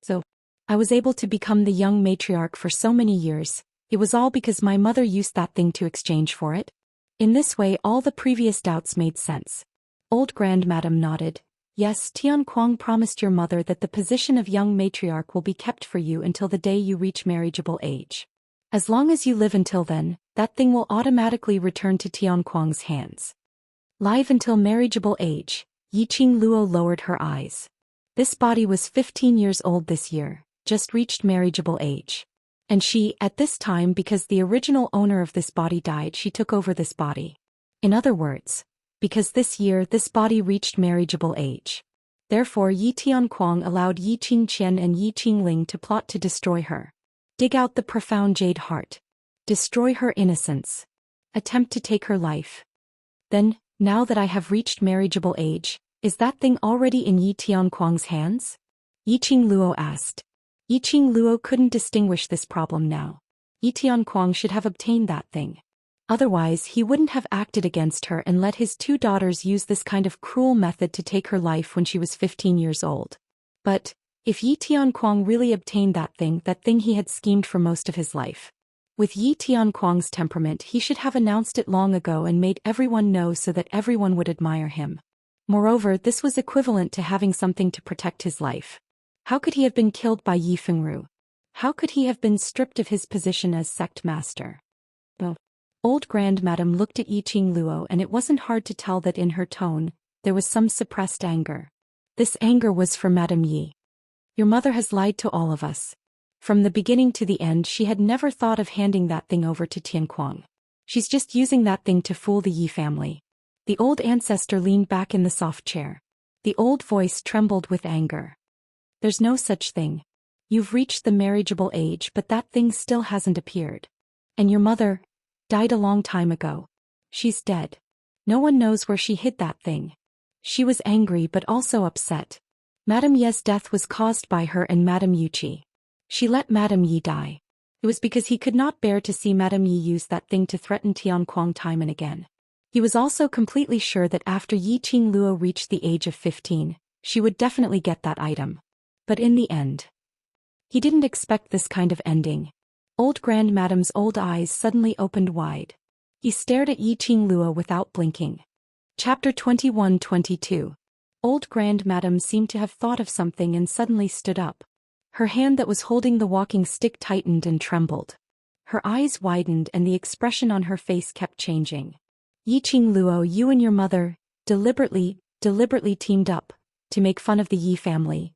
So, I was able to become the young matriarch for so many years. It was all because my mother used that thing to exchange for it. In this way, all the previous doubts made sense. Old grandmadam nodded. Yes, Tianquang promised your mother that the position of young matriarch will be kept for you until the day you reach marriageable age. As long as you live until then, that thing will automatically return to Tianquang's hands. Live until marriageable age, Yiqing Luo lowered her eyes. This body was 15 years old this year, just reached marriageable age. And she, at this time, because the original owner of this body died, she took over this body. In other words, because this year this body reached marriageable age. Therefore Yi Tianquang allowed Yi Qingqian and Yi Qingling to plot to destroy her. Dig out the profound jade heart. Destroy her innocence. Attempt to take her life. Then, now that I have reached marriageable age, is that thing already in Yi Tianquang's hands? Yiqing Luo asked. Yiqing Luo couldn't distinguish this problem now. Yi Tianquang should have obtained that thing. Otherwise he wouldn't have acted against her and let his two daughters use this kind of cruel method to take her life when she was 15 years old. But, if Yi Tianquang really obtained that thing he had schemed for most of his life. With Yi Tianquang's temperament, he should have announced it long ago and made everyone know so that everyone would admire him. Moreover, this was equivalent to having something to protect his life. How could he have been killed by Yi Fengru? How could he have been stripped of his position as sect master? Oh. Old grandmadam looked at Yiqing Luo, and it wasn't hard to tell that in her tone, there was some suppressed anger. This anger was for Madame Yi. Your mother has lied to all of us. From the beginning to the end, she had never thought of handing that thing over to Tianquang. She's just using that thing to fool the Yi family. The old ancestor leaned back in the soft chair. The old voice trembled with anger. There's no such thing. You've reached the marriageable age, but that thing still hasn't appeared. And your mother died a long time ago. She's dead. No one knows where she hid that thing. She was angry but also upset. Madame Ye's death was caused by her and Madame Yuqi. She let Madame Yi die. It was because he could not bear to see Madame Yi use that thing to threaten Tianquang time and again. He was also completely sure that after Yiqing Luo reached the age of 15, she would definitely get that item. But in the end, he didn't expect this kind of ending. Old grandmadam's old eyes suddenly opened wide. He stared at Yiqing Luo without blinking. Chapter 21:22. Old grandmadam seemed to have thought of something and suddenly stood up. Her hand that was holding the walking stick tightened and trembled. Her eyes widened and the expression on her face kept changing. Yiqing Luo, you and your mother deliberately teamed up to make fun of the Yi family.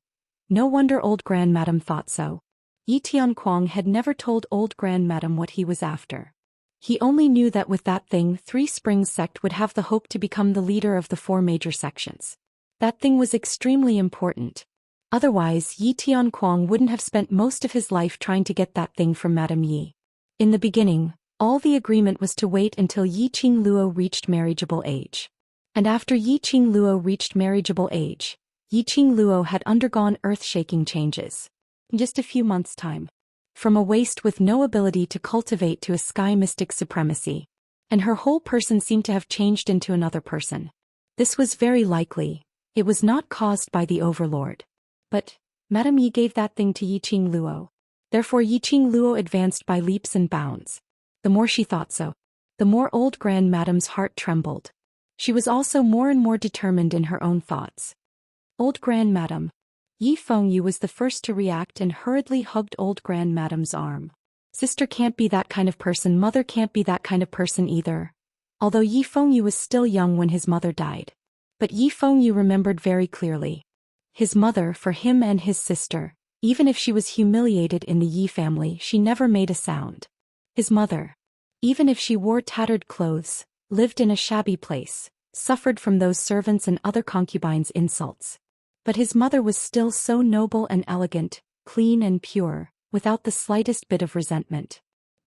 No wonder old grandmadam thought so. Yi Tianquang had never told old grandmadam what he was after. He only knew that with that thing, Three Springs sect would have the hope to become the leader of the 4 major sections. That thing was extremely important. Otherwise, Yi Tianquang wouldn't have spent most of his life trying to get that thing from Madame Yi. In the beginning, all the agreement was to wait until Yi Qingluo reached marriageable age. And after Yi Qingluo reached marriageable age, Yi Qingluo had undergone earth-shaking changes. In just a few months' time. From a waste with no ability to cultivate to a sky mystic supremacy. And her whole person seemed to have changed into another person. This was very likely. It was not caused by the overlord. But Madame Yi gave that thing to Yi Qingluo. Therefore Yi Qingluo advanced by leaps and bounds. The more she thought so, the more old grandmadame's heart trembled. She was also more and more determined in her own thoughts. Old grandmadam. Yi Fengyu was the first to react and hurriedly hugged old grandmadame's arm. Sister can't be that kind of person, mother can't be that kind of person either. Although Yi Fengyu was still young when his mother died. But Yi Fengyu remembered very clearly. His mother, for him and his sister, even if she was humiliated in the Yi family, she never made a sound. His mother, even if she wore tattered clothes, lived in a shabby place, suffered from those servants' and other concubines' insults. But his mother was still so noble and elegant, clean and pure, without the slightest bit of resentment.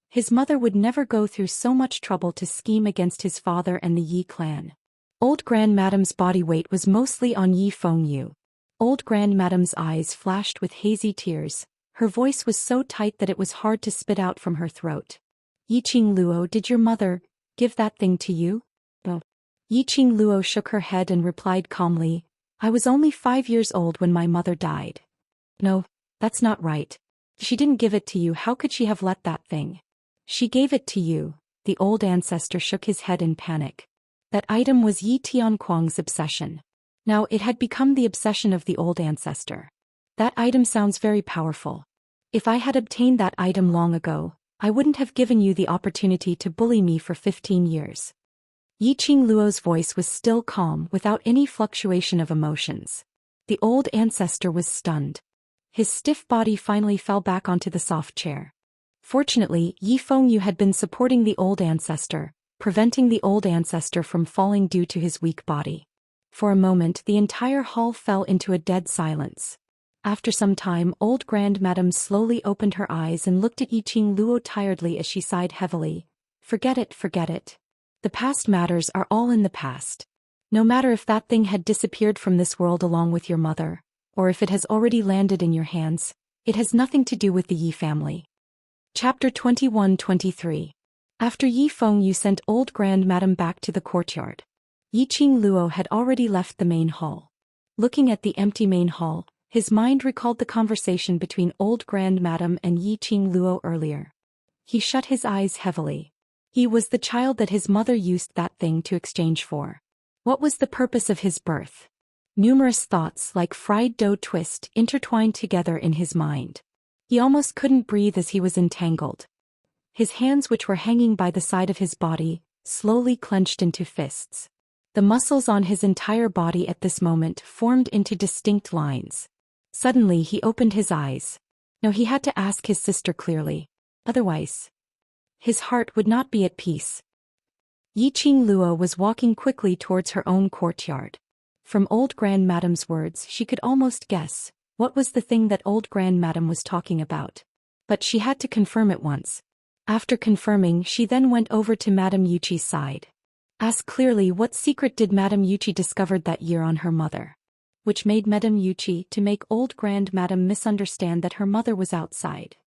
His mother would never go through so much trouble to scheme against his father and the Yi clan. Old grandmadame's body weight was mostly on Yi Fengyu. Old grandmadame's eyes flashed with hazy tears. Her voice was so tight that it was hard to spit out from her throat. Yi Qingluo, did your mother give that thing to you? No. Yi Qingluo shook her head and replied calmly, I was only 5 years old when my mother died. No, that's not right. She didn't give it to you, how could she have let that thing? She gave it to you. The old ancestor shook his head in panic. That item was Yi Tianquang's obsession. Now it had become the obsession of the old ancestor. That item sounds very powerful. If I had obtained that item long ago, I wouldn't have given you the opportunity to bully me for 15 years. Yi Qingluo's voice was still calm without any fluctuation of emotions. The old ancestor was stunned. His stiff body finally fell back onto the soft chair. Fortunately, Yi Fengyu had been supporting the old ancestor, preventing the old ancestor from falling due to his weak body. For a moment the entire hall fell into a dead silence. After some time old grandmadam slowly opened her eyes and looked at Yi Qingluo tiredly as she sighed heavily. Forget it, forget it. The past matters are all in the past. No matter if that thing had disappeared from this world along with your mother, or if it has already landed in your hands, it has nothing to do with the Yi family. Chapter 21-23. After Yi Fengyu sent old grandmadam back to the courtyard, Yi Qingluo had already left the main hall. Looking at the empty main hall, his mind recalled the conversation between old grandmadam and Yi Qingluo earlier. He shut his eyes heavily. He was the child that his mother used that thing to exchange for. What was the purpose of his birth? Numerous thoughts like fried dough twist intertwined together in his mind. He almost couldn't breathe as he was entangled. His hands, which were hanging by the side of his body, slowly clenched into fists. The muscles on his entire body at this moment formed into distinct lines. Suddenly he opened his eyes. No, he had to ask his sister clearly. Otherwise, his heart would not be at peace. Yi Qingluo was walking quickly towards her own courtyard. From old grandmadam's words she could almost guess what was the thing that old grandmadam was talking about. But she had to confirm it once. After confirming, she then went over to Madame Yuchi's side. Ask clearly, what secret did Madame Yuchi discover that year on her mother? Which made Madame Yuchi to make old grandmadam misunderstand that her mother was outside,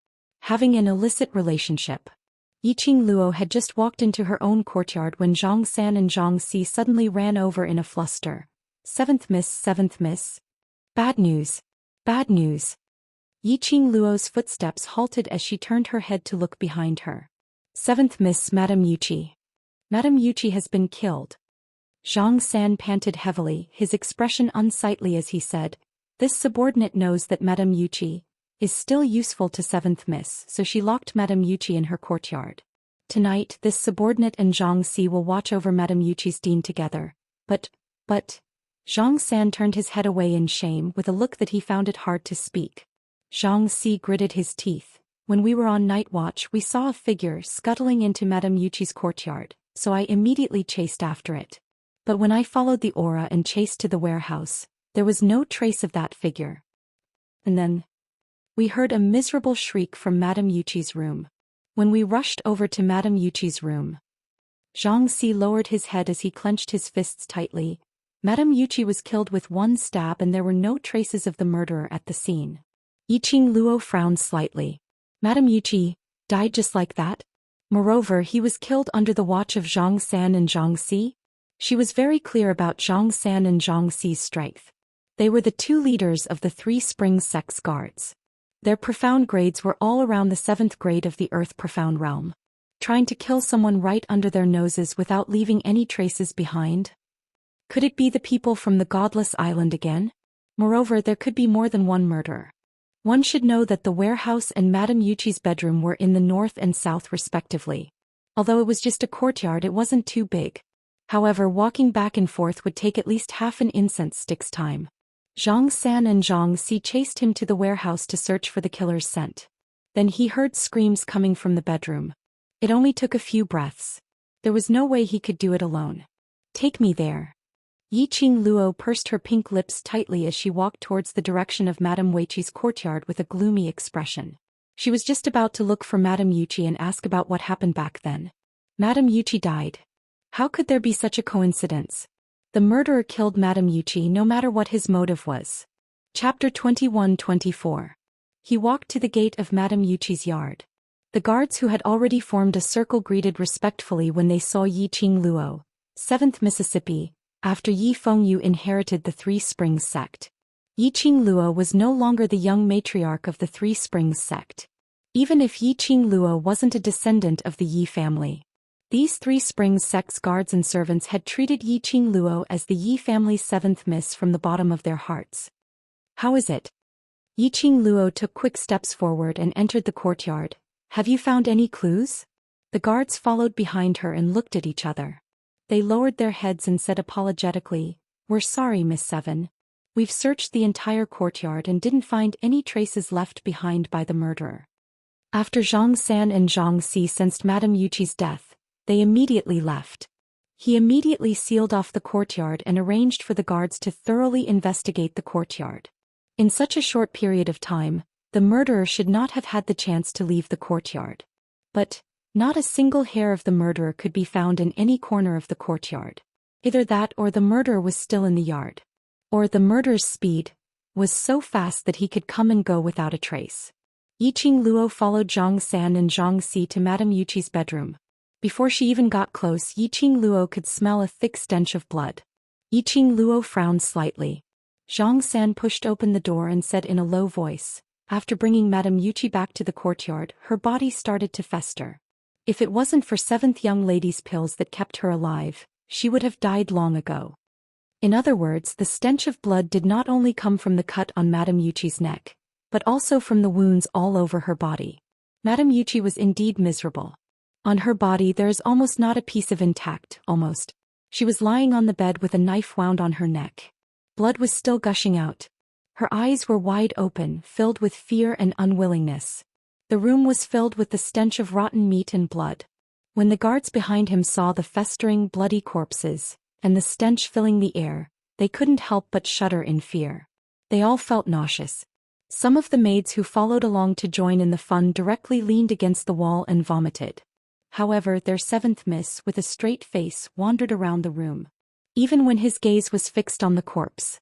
having an illicit relationship. Yi Qingluo had just walked into her own courtyard when Zhang San and Zhang Si suddenly ran over in a fluster. Seventh miss, seventh miss. Bad news. Bad news. Yi Qingluo's footsteps halted as she turned her head to look behind her. Seventh miss, Madame Yuchi. Madame Yuchi has been killed. Zhang San panted heavily, his expression unsightly as he said, this subordinate knows that Madame Yuchi is still useful to seventh miss, so she locked Madame Yuchi in her courtyard. Tonight this subordinate and Zhang Si will watch over Madame Yuchi's dean together. But, Zhang San turned his head away in shame with a look that he found it hard to speak. Xianxia gritted his teeth. When we were on night watch, we saw a figure scuttling into Madame Yuchi's courtyard, so I immediately chased after it. But when I followed the aura and chased to the warehouse, there was no trace of that figure. And then we heard a miserable shriek from Madame Yuchi's room. When we rushed over to Madame Yuchi's room, Xianxia lowered his head as he clenched his fists tightly. Madame Yuchi was killed with one stab and there were no traces of the murderer at the scene. Yiqing Luo frowned slightly. Madame Yuchi died just like that? Moreover, he was killed under the watch of Zhang San and Zhang Si. She was very clear about Zhang San and Zhang Si's strength. They were the two leaders of the Three Springs Sect's guards. Their profound grades were all around the 7th grade of the Earth Profound Realm. Trying to kill someone right under their noses without leaving any traces behind? Could it be the people from the Godless Island again? Moreover, there could be more than one murderer. One should know that the warehouse and Madame Yuchi's bedroom were in the north and south respectively. Although it was just a courtyard, it wasn't too big. However, walking back and forth would take at least half an incense stick's time. Zhang San and Zhang Si chased him to the warehouse to search for the killer's scent. Then he heard screams coming from the bedroom. It only took a few breaths. There was no way he could do it alone. Take me there. Yiqing Luo pursed her pink lips tightly as she walked towards the direction of Madame Yuchi's courtyard with a gloomy expression. She was just about to look for Madame Yuchi and ask about what happened back then. Madame Yuchi died. How could there be such a coincidence? The murderer killed Madame Yuchi no matter what his motive was. Chapter 21-24. He walked to the gate of Madame Yuchi's yard. The guards who had already formed a circle greeted respectfully when they saw Yiqing Luo, 7th Mississippi, after Yi Fengyu inherited the Three Springs sect. Yiqing Luo was no longer the young matriarch of the Three Springs sect. Even if Yiqing Luo wasn't a descendant of the Yi family, these Three Springs sect's guards and servants had treated Yiqing Luo as the Yi family's 7th miss from the bottom of their hearts. How is it? Yiqing Luo took quick steps forward and entered the courtyard. Have you found any clues? The guards followed behind her and looked at each other. They lowered their heads and said apologetically, "We're sorry, Miss Seven. We've searched the entire courtyard and didn't find any traces left behind by the murderer." After Zhang San and Zhang Si sensed Madame Yuchi's death, they immediately left. He immediately sealed off the courtyard and arranged for the guards to thoroughly investigate the courtyard. In such a short period of time, the murderer should not have had the chance to leave the courtyard. But not a single hair of the murderer could be found in any corner of the courtyard. Either that or the murderer was still in the yard. Or the murderer's speed was so fast that he could come and go without a trace. Yiqing Luo followed Zhang San and Zhang Si to Madame Yuchi's bedroom. Before she even got close, Yiqing Luo could smell a thick stench of blood. Yiqing Luo frowned slightly. Zhang San pushed open the door and said in a low voice, "After bringing Madame Yuchi back to the courtyard, her body started to fester. If it wasn't for 7th young lady's pills that kept her alive, she would have died long ago." In other words, the stench of blood did not only come from the cut on Madame Yuchi's neck, but also from the wounds all over her body. Madame Yuchi was indeed miserable. On her body there is almost not a piece of intact, almost. She was lying on the bed with a knife wound on her neck. Blood was still gushing out. Her eyes were wide open, filled with fear and unwillingness. The room was filled with the stench of rotten meat and blood. When the guards behind him saw the festering, bloody corpses, and the stench filling the air, they couldn't help but shudder in fear. They all felt nauseous. Some of the maids who followed along to join in the fun directly leaned against the wall and vomited. However, their 7th miss, with a straight face, wandered around the room. Even when his gaze was fixed on the corpse,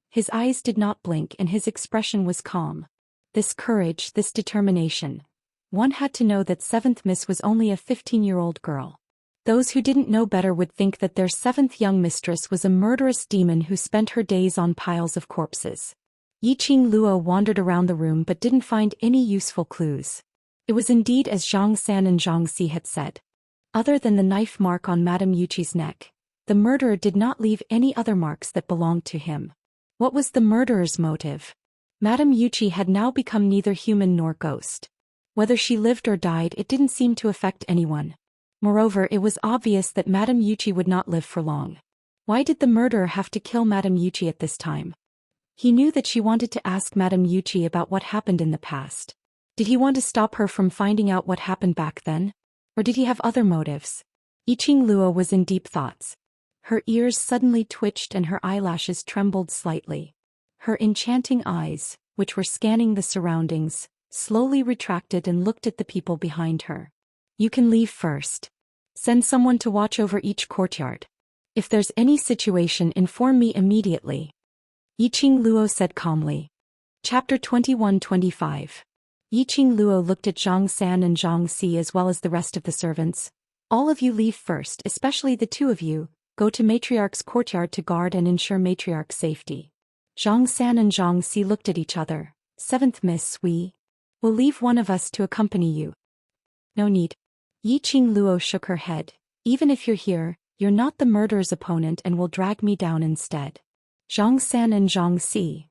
his eyes did not blink and his expression was calm. This courage, this determination. One had to know that 7th miss was only a 15-year-old girl. Those who didn't know better would think that their 7th young mistress was a murderous demon who spent her days on piles of corpses. Yiqing Luo wandered around the room but didn't find any useful clues. It was indeed as Zhang San and Zhang Si had said. Other than the knife mark on Madame Yuchi's neck, the murderer did not leave any other marks that belonged to him. What was the murderer's motive? Madame Yuchi had now become neither human nor ghost. Whether she lived or died, it didn't seem to affect anyone. Moreover, it was obvious that Madame Yuchi would not live for long. Why did the murderer have to kill Madame Yuchi at this time? He knew that she wanted to ask Madame Yuchi about what happened in the past. Did he want to stop her from finding out what happened back then? Or did he have other motives? Yiqing Luo was in deep thoughts. Her ears suddenly twitched and her eyelashes trembled slightly. Her enchanting eyes, which were scanning the surroundings, slowly retracted and looked at the people behind her. You can leave first. Send someone to watch over each courtyard. If there's any situation, inform me immediately. Yiqing Luo said calmly. Chapter 21-25. Yiqing Luo looked at Zhang San and Zhang Si as well as the rest of the servants. All of you leave first, especially the two of you. Go to Matriarch's courtyard to guard and ensure Matriarch's safety. Zhang San and Zhang Si looked at each other. Seventh Miss, we will leave one of us to accompany you. No need. Yiqing Luo shook her head. Even if you're here, you're not the murderer's opponent and will drag me down instead. Zhang San and Zhang Si.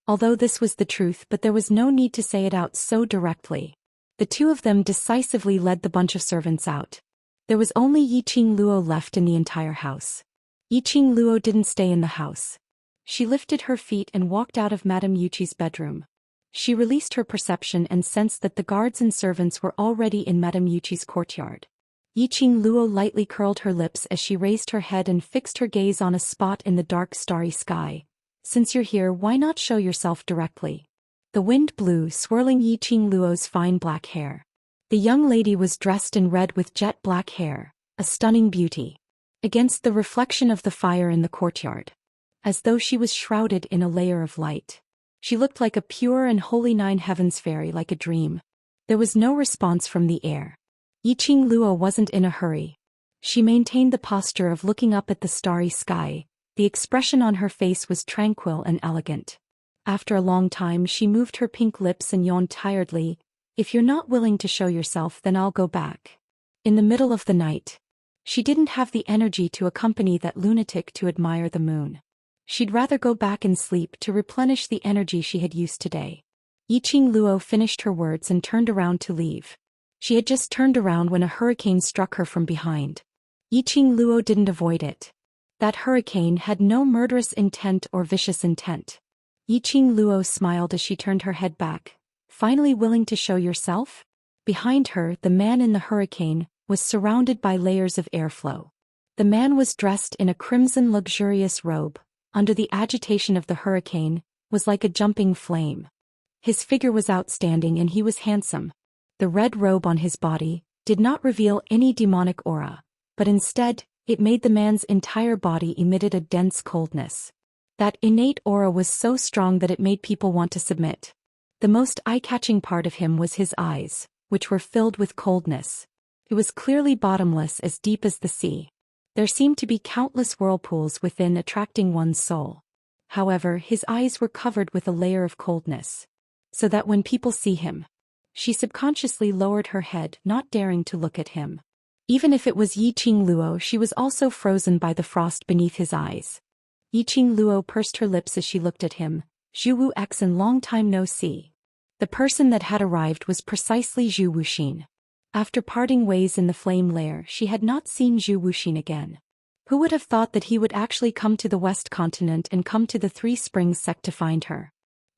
Although this was the truth, but there was no need to say it out so directly. The two of them decisively led the bunch of servants out. There was only Yiqing Luo left in the entire house. Yiqing Luo didn't stay in the house. She lifted her feet and walked out of Madame Yuchi's bedroom. She released her perception and sensed that the guards and servants were already in Madame Yuchi's courtyard. Yiqing Luo lightly curled her lips as she raised her head and fixed her gaze on a spot in the dark starry sky. Since you're here, why not show yourself directly? The wind blew, swirling Yiqing Luo's fine black hair. The young lady was dressed in red with jet black hair, a stunning beauty. Against the reflection of the fire in the courtyard, as though she was shrouded in a layer of light. She looked like a pure and holy nine heavens fairy, like a dream. There was no response from the air. Yiqing Luo wasn't in a hurry. She maintained the posture of looking up at the starry sky. The expression on her face was tranquil and elegant. After a long time she moved her pink lips and yawned tiredly. If you're not willing to show yourself, then I'll go back. In the middle of the night. She didn't have the energy to accompany that lunatic to admire the moon. She'd rather go back and sleep to replenish the energy she had used today. Yiqing Luo finished her words and turned around to leave. She had just turned around when a hurricane struck her from behind. Yiqing Luo didn't avoid it. That hurricane had no murderous intent or vicious intent. Yiqing Luo smiled as she turned her head back. Finally willing to show yourself? Behind her, the man in the hurricane was surrounded by layers of airflow. The man was dressed in a crimson luxurious robe. Under the agitation of the hurricane, was like a jumping flame. His figure was outstanding and he was handsome. The red robe on his body did not reveal any demonic aura, but instead, it made the man's entire body emitted a dense coldness. That innate aura was so strong that it made people want to submit. The most eye-catching part of him was his eyes, which were filled with coldness. It was clearly bottomless, as deep as the sea. There seemed to be countless whirlpools within, attracting one's soul. However, his eyes were covered with a layer of coldness. So that when people see him, she subconsciously lowered her head, not daring to look at him. Even if it was Yiqing Luo, she was also frozen by the frost beneath his eyes. Yiqing Luo pursed her lips as she looked at him. Zhu Wuxia, long time no see. The person that had arrived was precisely Zhou Xian. After parting ways in the flame lair, she had not seen Zhou Xian again. Who would have thought that he would actually come to the West Continent and come to the Three Springs sect to find her?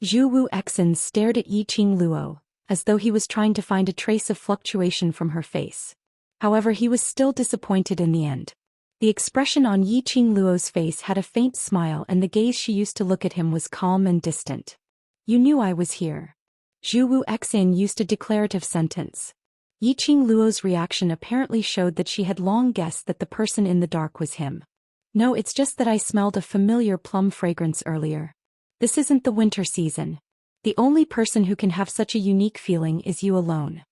Zhou Wuxia stared at Yiqing Luo, as though he was trying to find a trace of fluctuation from her face. However, he was still disappointed in the end. The expression on Yiqing Luo's face had a faint smile, and the gaze she used to look at him was calm and distant. You knew I was here. Zhou Wuxia used a declarative sentence. Yiqing Luo's reaction apparently showed that she had long guessed that the person in the dark was him. No, it's just that I smelled a familiar plum fragrance earlier. This isn't the winter season. The only person who can have such a unique feeling is you alone.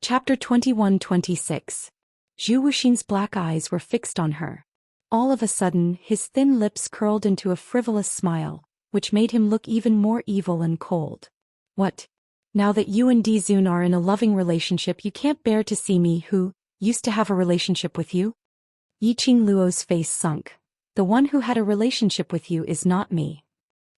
Chapter 21-26. Zhou Wuxian's black eyes were fixed on her. All of a sudden, his thin lips curled into a frivolous smile, which made him look even more evil and cold. What? Now that you and Dizun are in a loving relationship, you can't bear to see me, who used to have a relationship with you? Yiqing Luo's face sunk. The one who had a relationship with you is not me.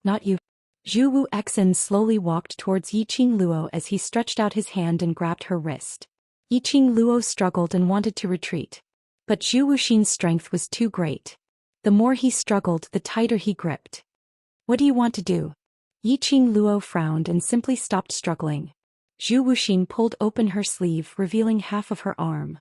Not you. Zhou Wuxia slowly walked towards Yiqing Luo as he stretched out his hand and grabbed her wrist. Yiqing Luo struggled and wanted to retreat. But Zhou Wuxian's strength was too great. The more he struggled, the tighter he gripped. What do you want to do? Yiqing Luo frowned and simply stopped struggling. Zhou Wuxin pulled open her sleeve, revealing half of her arm.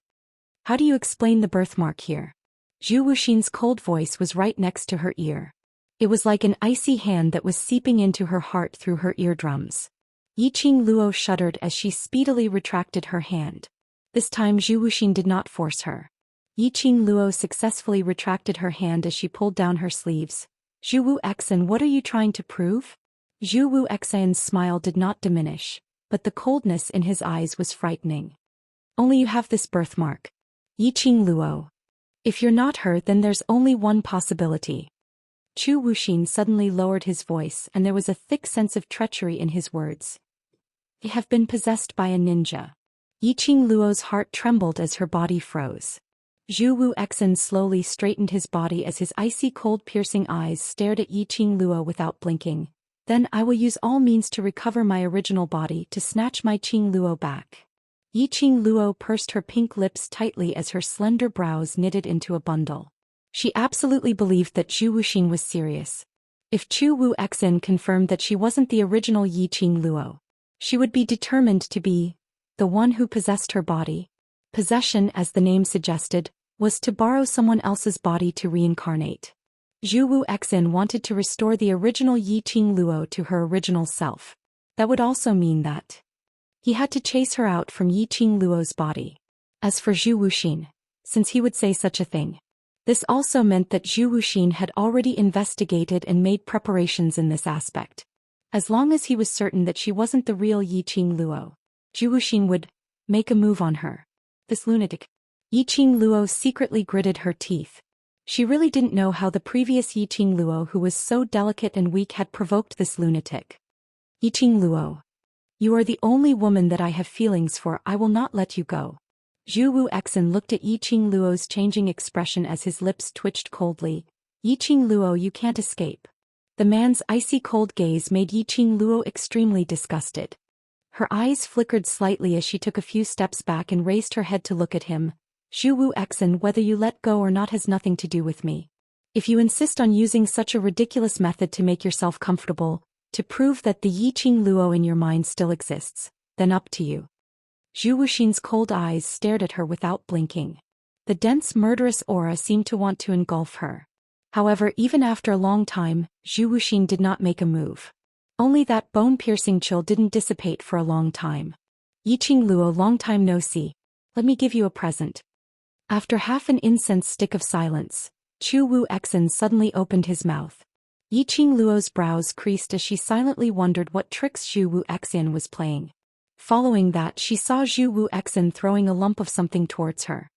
How do you explain the birthmark here? Zhou Wuxin's cold voice was right next to her ear. It was like an icy hand that was seeping into her heart through her eardrums. Yiqing Luo shuddered as she speedily retracted her hand. This time Zhou Wuxin did not force her. Yiqing Luo successfully retracted her hand as she pulled down her sleeves. Zhu Wu Exan, what are you trying to prove? Zhu Wu Exan's smile did not diminish, but the coldness in his eyes was frightening. Only you have this birthmark. Yiqing Luo. If you're not her, then there's only one possibility. Zhou Wuxin suddenly lowered his voice, and there was a thick sense of treachery in his words. You have been possessed by a ninja. Yiqing Luo's heart trembled as her body froze. Zhu Wu Exan slowly straightened his body as his icy cold piercing eyes stared at Yiqing Luo without blinking. Then I will use all means to recover my original body to snatch my Qing Luo back. Yiqing Luo pursed her pink lips tightly as her slender brows knitted into a bundle. She absolutely believed that Zhou Wuxin was serious. If Zhu Wu Exan confirmed that she wasn't the original Yiqing Luo, she would be determined to be the one who possessed her body. Possession, as the name suggested, was to borrow someone else's body to reincarnate. Zhu Wu Exan wanted to restore the original Yiqing Luo to her original self. That would also mean that he had to chase her out from Yiqing Luo's body. As for Zhou Wuxin, since he would say such a thing, this also meant that Zhou Wuxin had already investigated and made preparations in this aspect. As long as he was certain that she wasn't the real Yiqing Luo, Zhou Wuxin would make a move on her. This lunatic. Yiqing Luo secretly gritted her teeth. She really didn't know how the previous Yiqing Luo, who was so delicate and weak, had provoked this lunatic. Yiqing Luo. You are the only woman that I have feelings for. I will not let you go. Zhu Wu Exan looked at Yiqing Luo's changing expression as his lips twitched coldly. Yiqing Luo, you can't escape. The man's icy cold gaze made Yiqing Luo extremely disgusted. Her eyes flickered slightly as she took a few steps back and raised her head to look at him. Zhu Wu Exan, whether you let go or not has nothing to do with me. If you insist on using such a ridiculous method to make yourself comfortable, to prove that the Yiqing Luo in your mind still exists, then up to you. Zhu Wuxin's cold eyes stared at her without blinking. The dense murderous aura seemed to want to engulf her. However, even after a long time, Zhu Wuxin did not make a move. Only that bone-piercing chill didn't dissipate for a long time. Yiqing Luo, long time no see. Let me give you a present. After half an incense stick of silence, Zhu Wu Exan suddenly opened his mouth. Yiqing Luo's brows creased as she silently wondered what tricks Zhu Wu Exan was playing. Following that, she saw Zhu Wu Exan throwing a lump of something towards her.